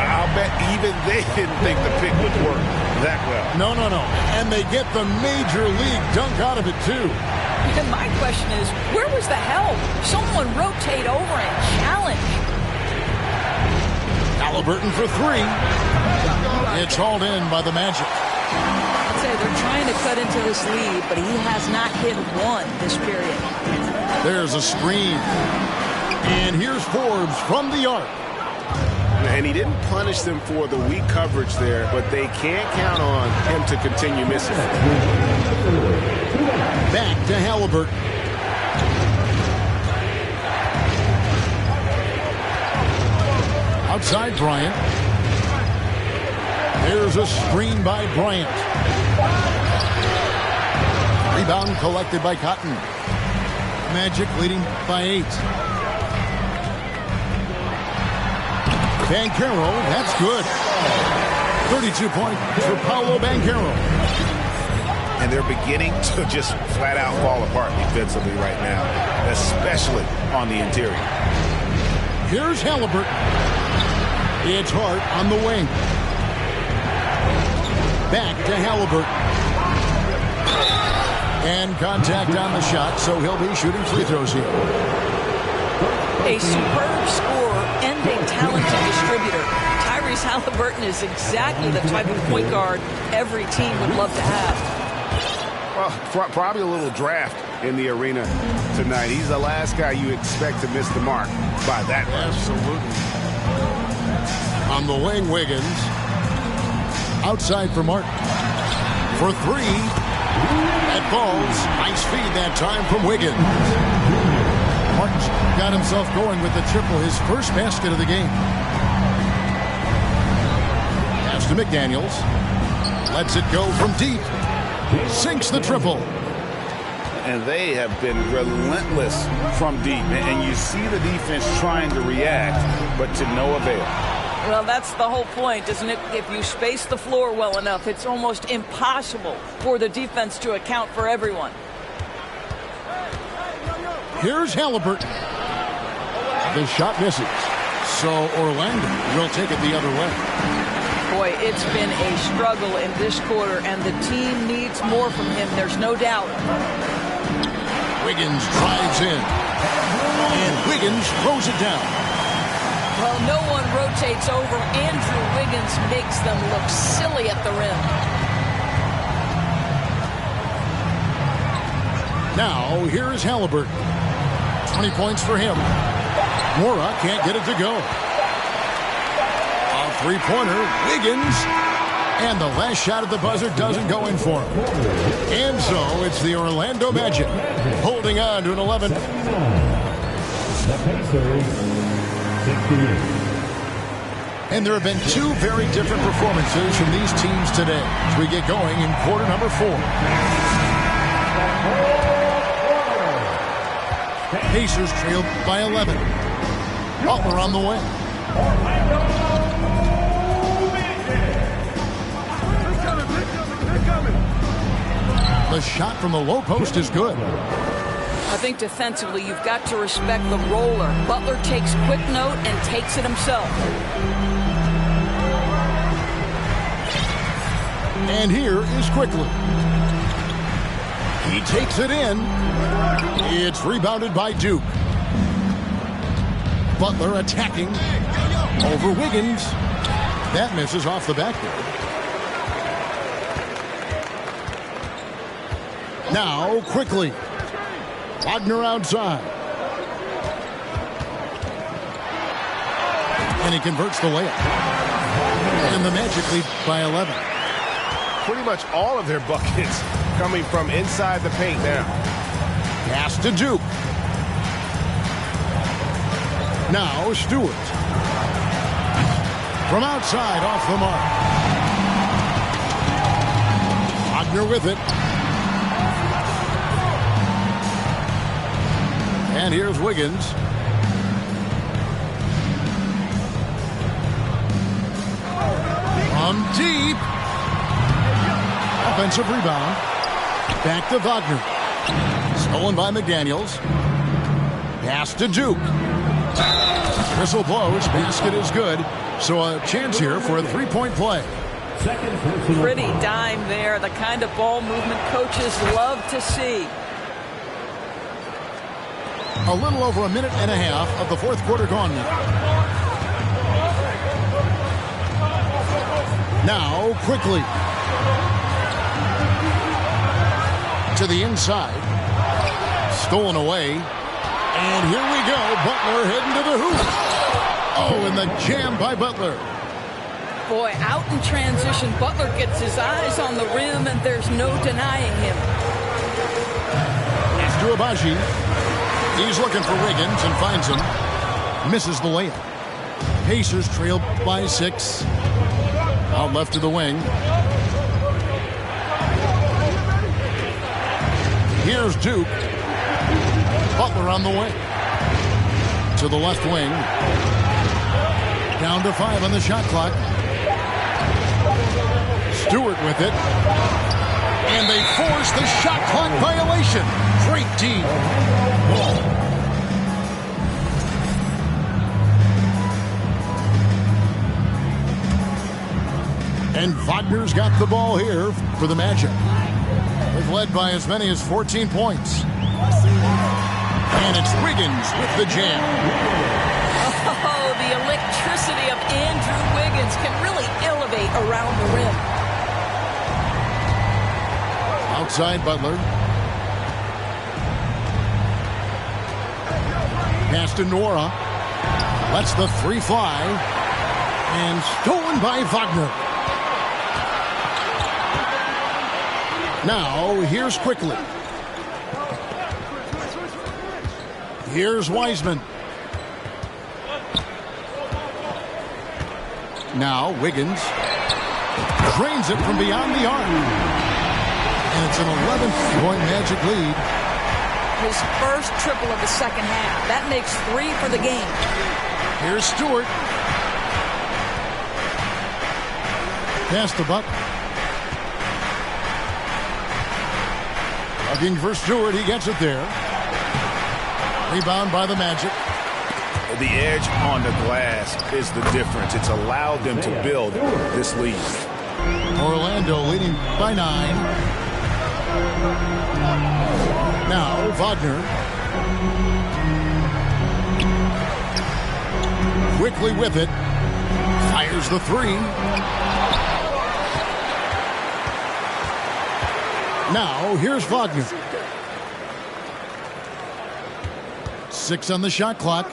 I'll bet even they didn't think the pick would work that well. No. And they get the major league dunk out of it, too. And my question is, where was the help? Someone rotate over and challenge. Halliburton for 3. It's hauled in by the Magic. I'd say they're trying to cut into this lead, but he has not hit one this period. There's a screen. And here's Forbes from the arc. And he didn't punish them for the weak coverage there, but they can't count on him to continue missing. Back to Halliburton. Outside Bryant. There's a screen by Bryant. Rebound collected by Cotton. Magic leading by 8. Banchero, that's good. 32 points for Paolo Banchero. And they're beginning to just flat out fall apart defensively right now, especially on the interior. Here's Halliburton. It's Hart on the wing. Back to Halliburton. And contact on the shot, so he'll be shooting free throws here. A superb scorer and a talented distributor. Tyrese Halliburton is exactly the type of point guard every team would love to have. Well, probably a little draft in the arena tonight. He's the last guy you expect to miss the mark by that much. Absolutely. On the wing, Wiggins. Outside for Martin. For 3. That falls. Nice feed that time from Wiggins. Martin's got himself going with the triple, his first basket of the game. Pass to McDaniels. Lets it go from deep. Sinks the triple. and they have been relentless from deep. And you see the defense trying to react, but to no avail. Well, that's the whole point, isn't it? If you space the floor well enough, it's almost impossible for the defense to account for everyone. Here's Halliburton. The shot misses. So Orlando will take it the other way. Boy, it's been a struggle in this quarter, and the team needs more from him. There's no doubt. Wiggins drives in. And Wiggins throws it down. Well, no one rotates over. Andrew Wiggins makes them look silly at the rim. Now, here is Halliburton. 20 points for him. Mora can't get it to go. A three-pointer, Wiggins. And the last shot at the buzzer doesn't go in for him. And so it's the Orlando Magic holding on to an 11. The Pacers, 68. And there have been two very different performances from these teams today as we get going in quarter number 4. Pacers trailed by 11. Butler on the way. The shot from the low post is good. I think defensively you've got to respect the roller. Butler takes quick note and takes it himself. And here is Quickly. He takes it in. It's rebounded by Duke. Butler attacking over Wiggins. That misses off the backboard. Now Quickly. Wagner outside. And he converts the layup. And the Magic lead by 11. Pretty much all of their buckets coming from inside the paint now. Pass to Duke. Now Stewart. From outside off the mark. Wagner with it. And here's Wiggins. From deep. Offensive rebound. Back to Wagner. Stolen by McDaniels. Pass to Duke. Whistle blows. Basket is good. So a chance here for a three-point play. Pretty dime there. The kind of ball movement coaches love to see. A little over a minute and a half of the fourth quarter gone now. Now Quickly. To the inside. Stolen away. And here we go. Butler heading to the hoop. Oh, and the jam by Butler. Boy, out in transition, Butler gets his eyes on the rim, and there's no denying him. It's to Abaji. He's looking for Wiggins and finds him. Misses the layup. Pacers trail by 6. Out left to the wing. Here's Duke. Butler on the way. To the left wing. Down to 5 on the shot clock. Stewart with it. And they force the shot clock violation. Great team. And Wagner's got the ball here for the Magic. They've led by as many as 14 points. And it's Wiggins with the jam. Oh, the electricity of Andrew Wiggins can really elevate around the rim. Outside Butler. Pass to Nora. Lets the three fly. And stolen by Wagner. Now, here's Quickly. Here's Wiseman. Now, Wiggins drains it from beyond the arc. And it's an 11-point Magic lead. his first triple of the second half. That makes 3 for the game. Here's Stewart. Pass to Butler. Looking for Stewart. He gets it there. Rebound by the Magic. The edge on the glass is the difference. It's allowed them to build this lead. Orlando leading by 9. Now Wagner. Quickly with it. Fires the 3. Now here's Wagner. 6 on the shot clock.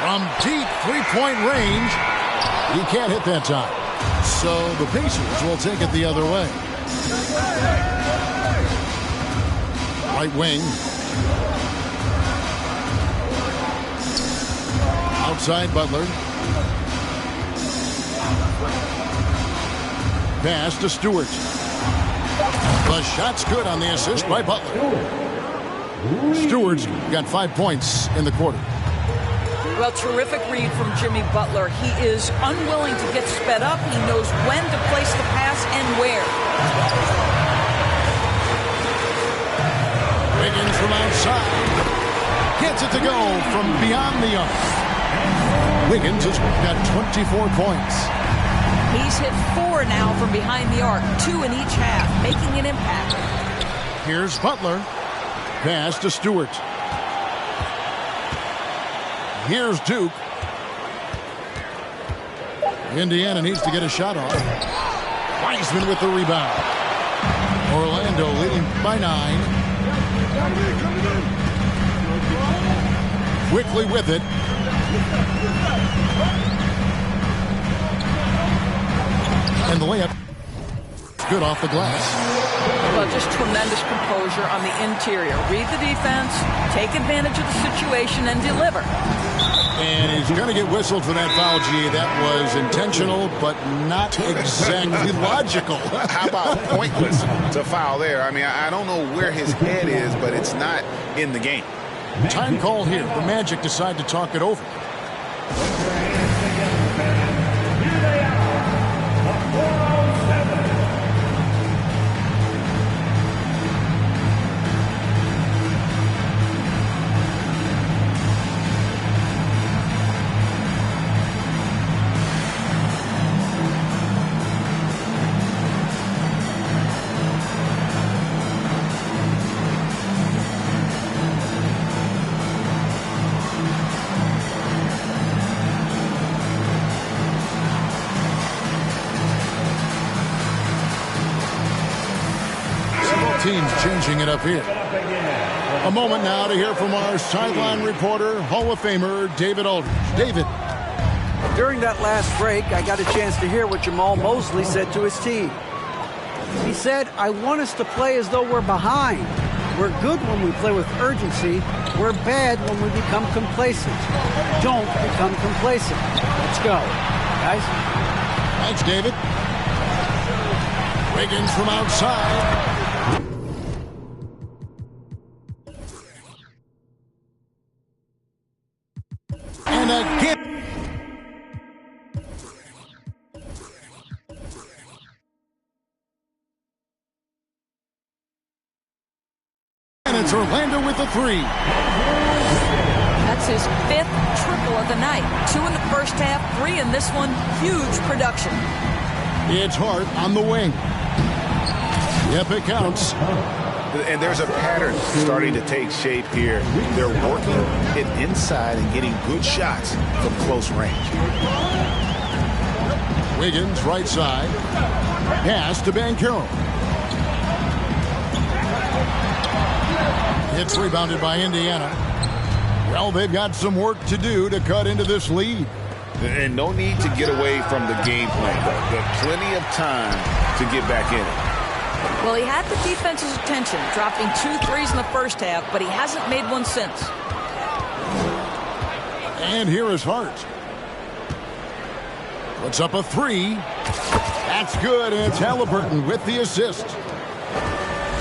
From deep three-point range, he can't hit that time. So the Pacers will take it the other way. Right wing. Outside Butler. Pass to Stewart. The shot's good on the assist by Butler. Stewart's got 5 points in the quarter. Well, terrific read from Jimmy Butler. He is unwilling to get sped up. He knows when to place the pass and where. Wiggins from outside. Gets it to go from beyond the arc. Wiggins has got 24 points. He's hit 4 now from behind the arc, 2 in each half, making an impact. Here's Butler. Pass to Stewart. Here's Duke. Indiana needs to get a shot off. Wiseman with the rebound. Orlando leading by 9. Quickly with it. And the layup. Good off the glass. Well, just tremendous composure on the interior. Read the defense, take advantage of the situation, and deliver. And he's going to get whistled for that foul, G. That was intentional, but not exactly logical. How about pointless to foul there? I mean, I don't know where his head is, but it's not in the game. Time call here. The Magic decide to talk it over. Teams changing it up here. A moment now to hear from our sideline reporter, Hall of Famer David Aldridge. David. During that last break, I got a chance to hear what Jamal Mosley said to his team. He said, I want us to play as though we're behind. We're good when we play with urgency. We're bad when we become complacent. Don't become complacent. Let's go. Guys? Thanks, David. Wiggins from outside. And again. And it's Orlando with the 3. That's his 5th triple of the night. 2 in the first half, 3 in this one. Huge production. It's Hart on the wing. Yep, it counts. And there's a pattern starting to take shape here. They're working it inside and getting good shots from close range. Wiggins, right side. Pass to Banchero. It's rebounded by Indiana. Well, they've got some work to do to cut into this lead. And no need to get away from the game plan. There's plenty of time to get back in it. Well, he had the defense's attention, dropping 2 threes in the first half, but he hasn't made one since. And here is Hart. Puts up a 3. That's good, and it's Halliburton with the assist.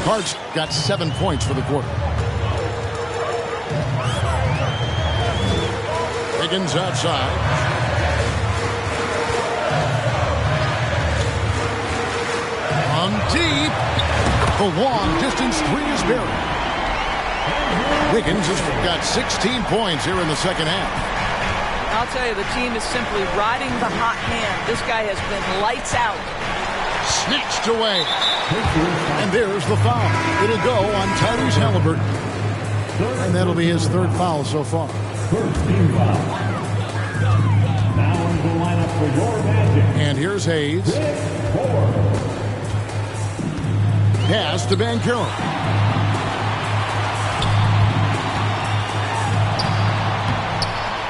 Cards got 7 points for the quarter. Wiggins outside. On deep. The long distance three is buried. Wiggins has got 16 points here in the second half. I'll tell you, the team is simply riding the hot hand. This guy has been lights out. Snatched away. And there's the foul. It'll go on Tyrese Halliburton. And that'll be his third foul so far. First team foul. Now in the lineup for your Magic. And here's Hayes. Pass to Banchero.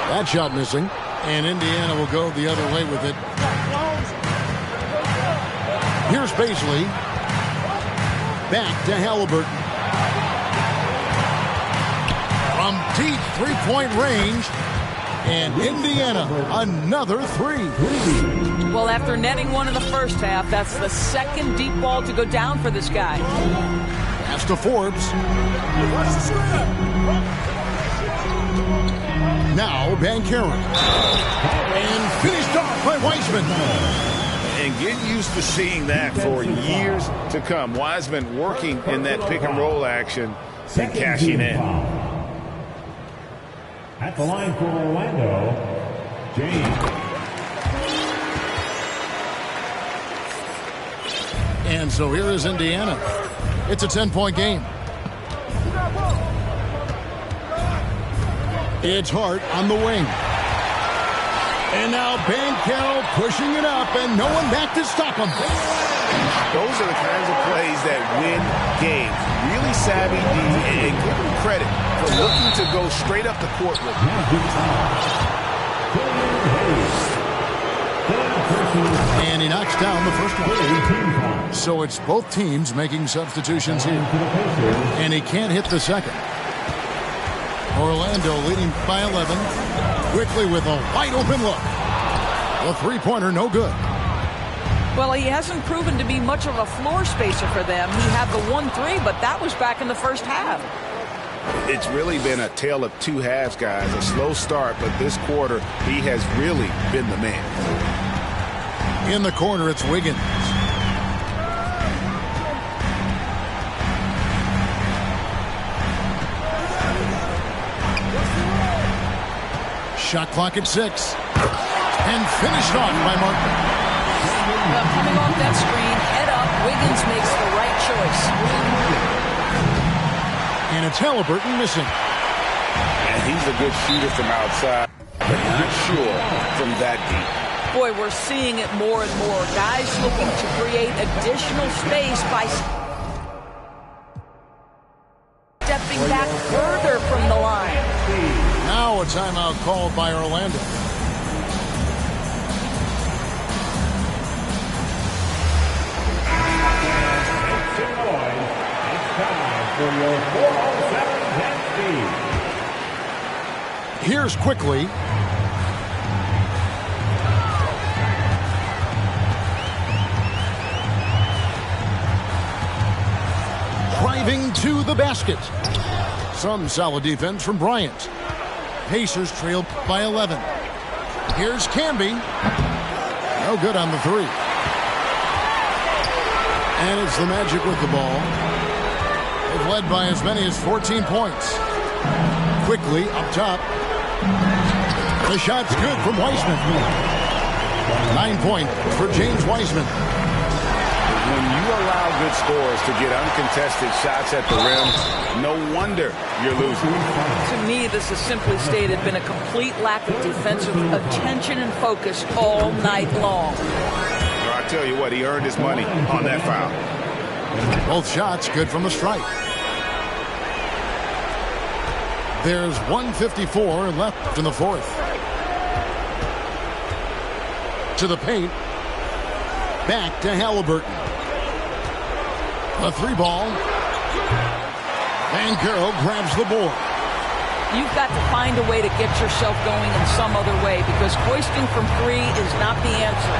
That shot missing. And Indiana will go the other way with it. Here's Paisley. Back to Halliburton. From deep three-point range. And Indiana, another three. Well, after netting one in the first half, that's the second deep ball to go down for this guy. Pass to Forbes. Now Banchero. And finished off by Wiseman. And get used to seeing that for years to come. Wiseman working in that pick-and-roll action and cashing in. At the line for Orlando, James. And so here is Indiana. It's a 10-point game. It's Hart on the wing. And now Banchero pushing it up, and no one back to stop him. Those are the kinds of plays that win games. Really savvy D, and give him credit for looking to go straight up the court with him. And he knocks down the first one. So it's both teams making substitutions here. And he can't hit the second. Orlando leading by 11. Quickly with a wide open look. The three-pointer no good. Well, he hasn't proven to be much of a floor spacer for them. He had the 1-3, but that was back in the first half. It's really been a tale of two halves, guys. A slow start, but this quarter, he has really been the man. In the corner, it's Wiggins. Shot clock at 6. And finished off by Martin. Well, coming off that screen, head up, Wiggins makes the right choice. And it's Halliburton missing. And he's a good shooter from outside, but not sure from that deep. Boy, we're seeing it more and more. Guys looking to create additional space by stepping back further from the line. Now a timeout called by Orlando. It's time for your 407 10 speed. Here's Quickly. Driving to the basket. Some solid defense from Bryant. Pacers trail by 11. Here's Camby. No good on the three. And it's the Magic with the ball. They've led by as many as 14 points. Quickly up top. The shot's good from Wiseman. 9 points for James Wiseman. When you allow good scores to get uncontested shots at the rim, no wonder you're losing. To me, this has simply stated been a complete lack of defensive attention and focus all night long. Well, I tell you what, he earned his money on that foul. Both shots good from the stripe. There's 1:54 left in the fourth. To the paint. Back to Halliburton. A three ball. Banchero grabs the board. You've got to find a way to get yourself going in some other way because hoisting from three is not the answer.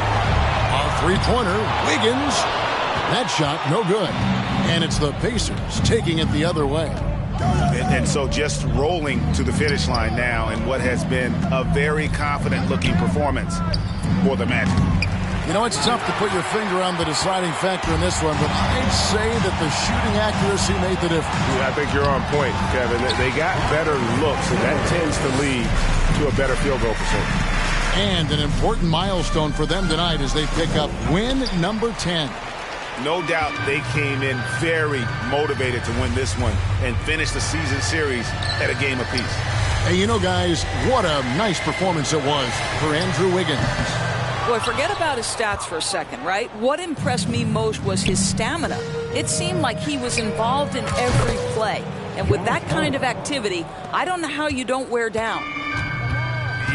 A three-pointer. Wiggins. That shot, no good. And it's the Pacers taking it the other way. And so just rolling to the finish line now in what has been a very confident-looking performance for the Magic. You know, it's tough to put your finger on the deciding factor in this one, but I'd say that the shooting accuracy made the difference. Yeah, I think you're on point, Kevin. They got better looks, and that tends to lead to a better field goal percentage. And an important milestone for them tonight as they pick up win number 10. No doubt they came in very motivated to win this one and finish the season series at a game apiece. Hey, you know, guys, what a nice performance it was for Andrew Wiggins. Boy, forget about his stats for a second, right? What impressed me most was his stamina. It seemed like he was involved in every play. And with that kind of activity, I don't know how you don't wear down.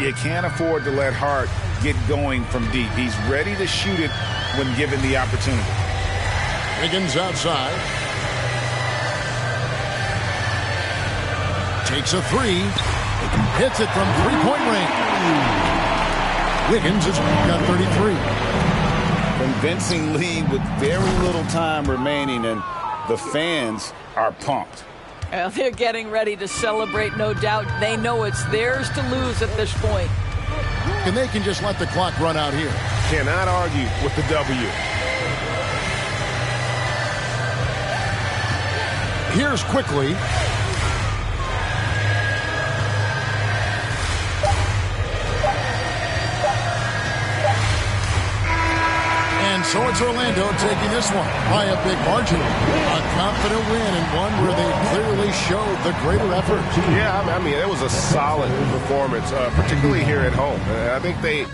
You can't afford to let Hart get going from deep. He's ready to shoot it when given the opportunity. Wiggins outside. Takes a three. Hits it from three-point range. Wiggins has got 33. Convincing lead with very little time remaining, and the fans are pumped. Well, they're getting ready to celebrate, no doubt. They know it's theirs to lose at this point. And they can just let the clock run out here. Cannot argue with the W. Here's quickly. And so it's Orlando taking this one by a big margin. A confident win and one where they clearly showed the greater effort. Yeah, I mean, it was a solid performance, particularly here at home. I think they...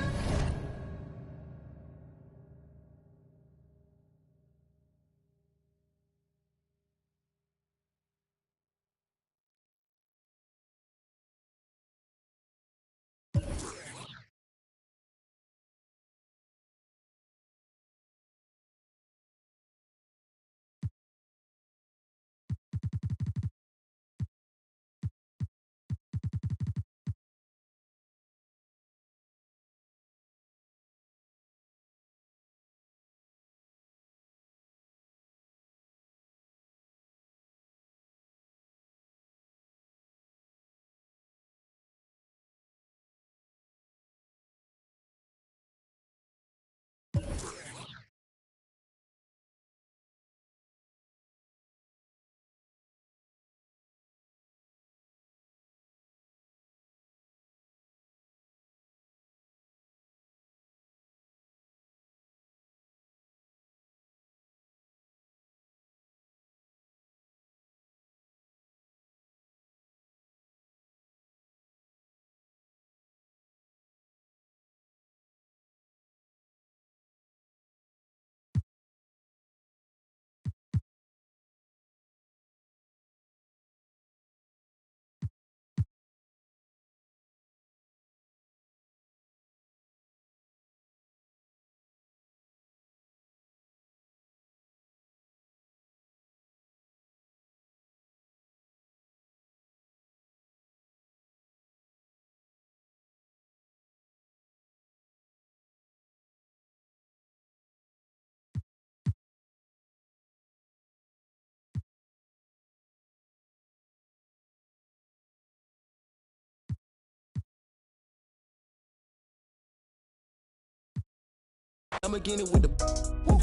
I'ma get it with the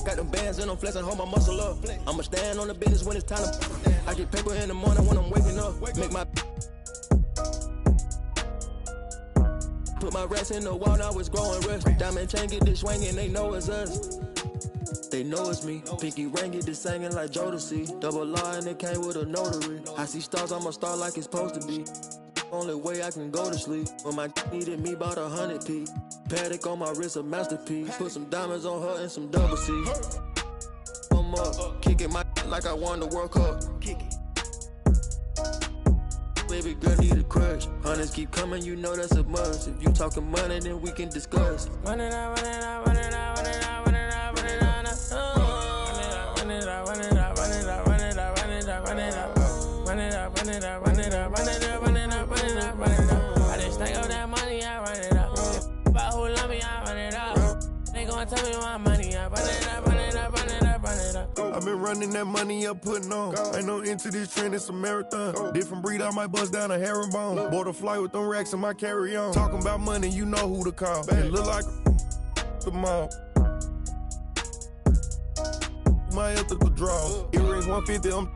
got them bands and I'm flexing, hold my muscle up. I'ma stand on the business when it's time to. I get paper in the morning when I'm waking up. Make my put my rest in the wall, now it's growing rust. Diamond chain get this swinging, they know it's us. They know it's me. Pinky ring get this singing like Jodeci. Double R and it came with a notary. I see stars, I'm a star like it's supposed to be. Only way I can go to sleep. When my needed me about 100 P. Paddock on my wrist, a masterpiece. Put some diamonds on her and some double C. I'm up, kicking my like I won the World Cup. Kick it. Baby girl need a crush. Hunters keep coming, you know that's a must. If you talking money, then we can discuss. Run it out, run it out, run it out, run it out, run it out, run it out, run it out, run it out, run it out, run it out, run it out, run it out, run it out, run it out, run it out, run it out, run it out, run it out, run it out. I just think of that money, I run it out. About who love me, I run it out. They gon' tell me my money, I run it out, run it out, run it out, run it out. I've been running that money up, putting on. Ain't no into this trend, it's a marathon. Different breed, I might bust down a herringbone. Bought a flight with them racks in my carry-on. Talking about money, you know who to call. It look like the mall. My ethical draw. Earrings 150, I'm.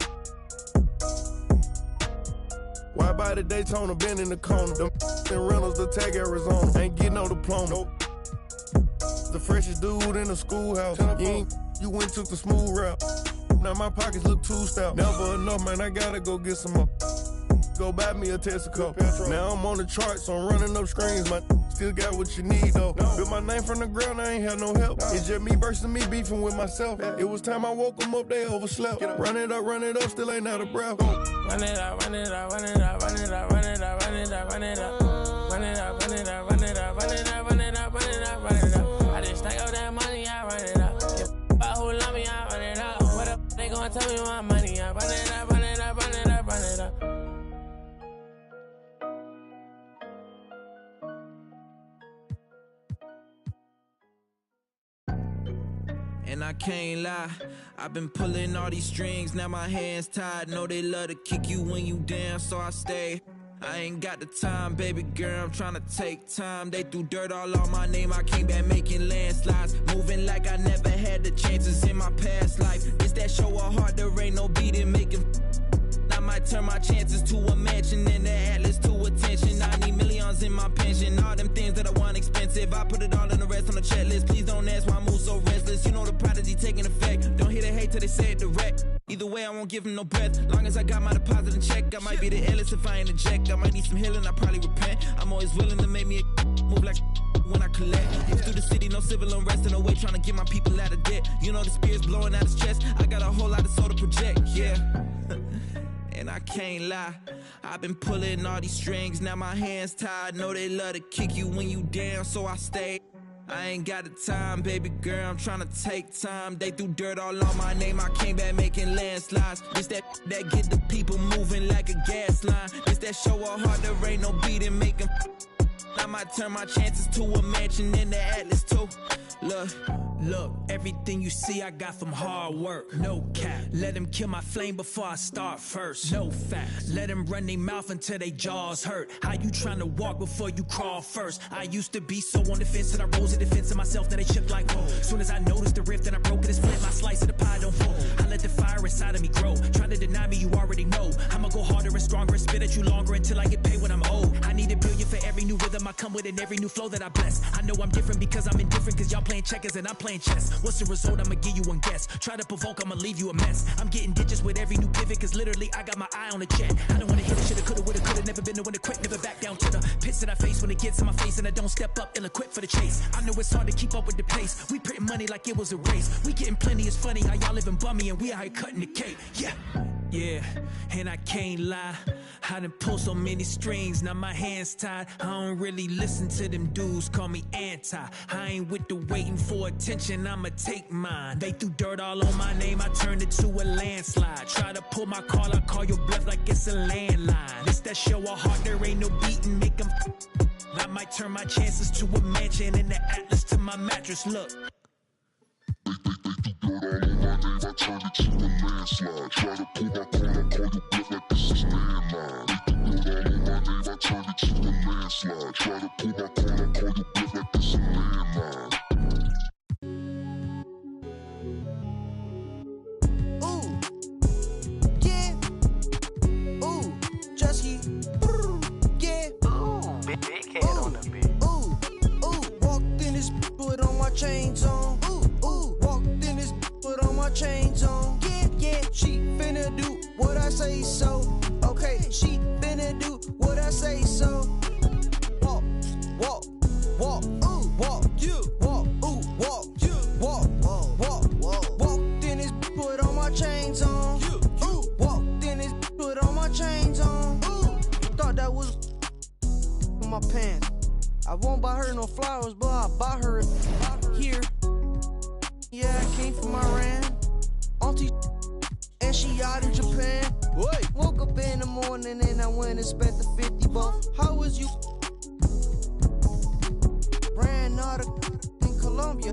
Why buy the Daytona, been in the corner? Them rentals, the tag Arizona. Ain't getting no diploma. The freshest dude in the schoolhouse. You went took the smooth route. Now my pockets look too stout. Never enough, man, I gotta go get some more. Go buy me a Texaco. Now I'm on the charts, so I'm running up screens. My still got what you need though. Built my name from the ground, I ain't had no help. It's just me versus me beefing with myself. It was time I woke them up, they overslept. Run it up, still ain't out of breath. Run it up, run it up, run it up, run it up, run it up, run it up, run it up. Run it up, run it up, run it up, run it up, run it up, run it up, run it up. I just stack up that money, I run it up. About who love me, I run it up. What up, they gon' tell me my money, I run it up, run it up, run it up, run it up. And I can't lie, I've been pulling all these strings, now my hands tied. Know they love to kick you when you down, so I stay. I ain't got the time, baby girl, I'm tryna take time. They threw dirt all on my name, I came back making landslides. Moving like I never had the chances in my past life. It's that show of heart, there ain't no beating, making. I might turn my chances to a mansion and the Atlas to attention. I need millions in my pension, all them things that I want expensive. I put it all in the rest on the checklist. Please don't ask why I move so restless. You know the prodigy taking effect. Don't hear the hate till they say it direct. Either way, I won't give them no breath. Long as I got my deposit in check, I might be the illest if I ain't eject. I might need some healing, I probably repent. I'm always willing to make me a move like when I collect. Move through the city, no civil unrest in the way, trying to get my people out of debt. You know the spirit's blowing out his chest. I got a whole lot of soul to project, yeah. And I can't lie, I've been pulling all these strings, now my hands tied. Know they love to kick you when you down, so I stay. I ain't got the time, baby girl, I'm tryna take time. They threw dirt all on my name, I came back making landslides. It's that get the people moving like a gas line. It's that show of heart, there ain't no beating, making. I might turn my chances to a mansion in the Atlas too. Look, everything you see I got from hard work. No cap, let them kill my flame before I start first. No facts, let them run their mouth until they jaws hurt. How you tryna walk before you crawl first? I used to be so on the fence and I rose to defense of myself, now they chip like oh. Soon as I noticed the rift and I broke it, it's split, my slice of the pie don't fold. I let the fire inside of me grow. Try to deny me, you already know. I'ma go harder and stronger and spit at you longer until I get paid when I'm old. I need $1 billion for every new rhythm I come with and every new flow that I bless. I know I'm different because I'm indifferent, cause y'all playing checkers and I'm playing chess. What's the result? I'ma give you one guess. Try to provoke, I'ma leave you a mess. I'm getting ditches with every new pivot, cause literally I got my eye on the check. I don't wanna hear the shoulda, coulda, woulda, coulda. Never been the one to quit, never back down to the pits that I face when it gets in my face and I don't step up, ill-equipped for the chase. I know it's hard to keep up with the pace. We printing money like it was a race. We getting plenty, it's funny how y'all living bummy and we out here cutting the cake. Yeah, and I can't lie, I done pulled so many strings, now my hands tied. I don't really listen to them dudes, call me anti. I ain't with the waiting for attention, I'ma take mine. They threw dirt all on my name, I turned it to a landslide. Try to pull my call, I call your bluff like it's a landline. It's that show of heart, there ain't no beating, make them. I might turn my chances to a mansion and the Atlas to my mattress, look. I turned it to a landslide. Try to pull my call, I call you bluff like this is landline. They threw dirt all on my name, I turned it to a landslide. Try to pull my call, I call you bluff like this is landline. Ooh, yeah. Ooh, just he. Yeah. Ooh, big head on the beat. Ooh, walked in this, put on my chains on. Ooh, walked in this, put on my chains on. Yeah, she finna do what I say so. Okay, she finna do what I say so. Walk, ooh, walk, you, walk, ooh, walk, you, walk, walked in this, put on my chains on. Ooh, walked in this, put on my chains on. Ooh, thought that was my pants. I won't buy her no flowers, but I'll buy her here. Yeah, I came from Iran. Auntie, and she out in Japan. Wait. Woke up in the morning and I went and spent the 50 bucks. How was you? Ran out of in Colombia.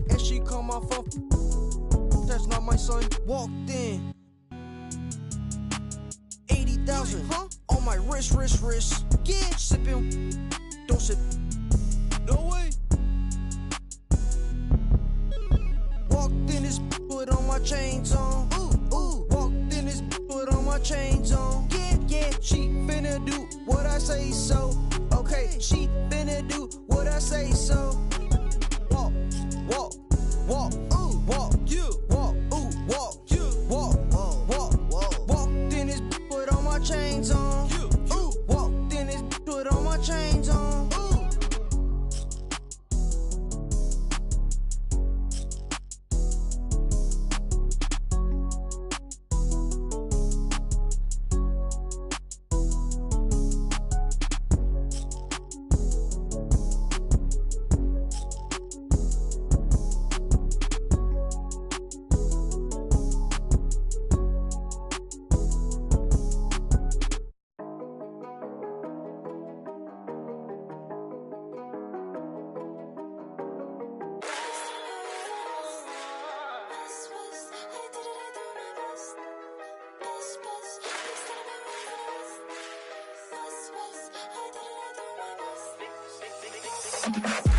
And she called my phone. That's not my my son walked in. 80,000 on my wrist. Yeah, sipping, don't sip. No way. Walked in this, put on my chains on. Walked in this, put on my chains on. Yeah, she finna do what I say so. Okay, she finna do what I say so. Walk, walk, walk, walk, you walk, walk, you walk, walk. Walked in this, put on my chains on. Walked in this, put on my chains on.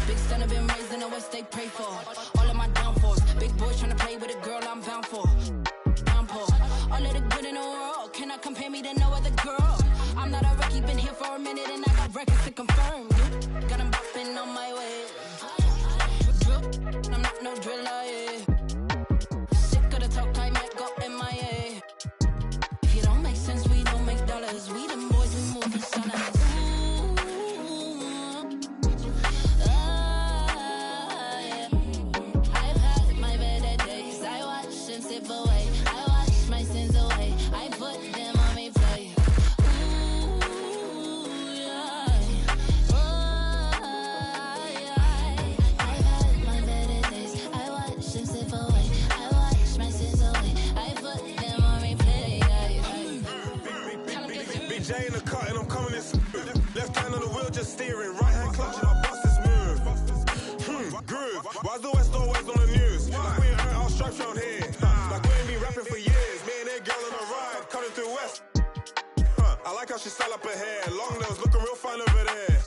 Big son, I've been raised in the West, they pray for all of my downfalls. Big boy tryna play with a girl I'm bound for. Downpour, all of the good in the world. Cannot compare me to no other girl. I'm not a rookie, been here for a minute and I got records to confirm. Got them bopping on my way. I'm not no driller, yeah. Sick of the talk, I might go MIA. If you don't make sense, we don't make dollars. We them boys, we moving silence. Steering, right hand clutching, I bust this move. Groove. Why's the West always on the news? Like we ain't earned our stripes round here. Like we ain't been rapping for years. Me and that girl on a ride, cutting through West. I like how she style up her hair. Long nails looking real fine over there.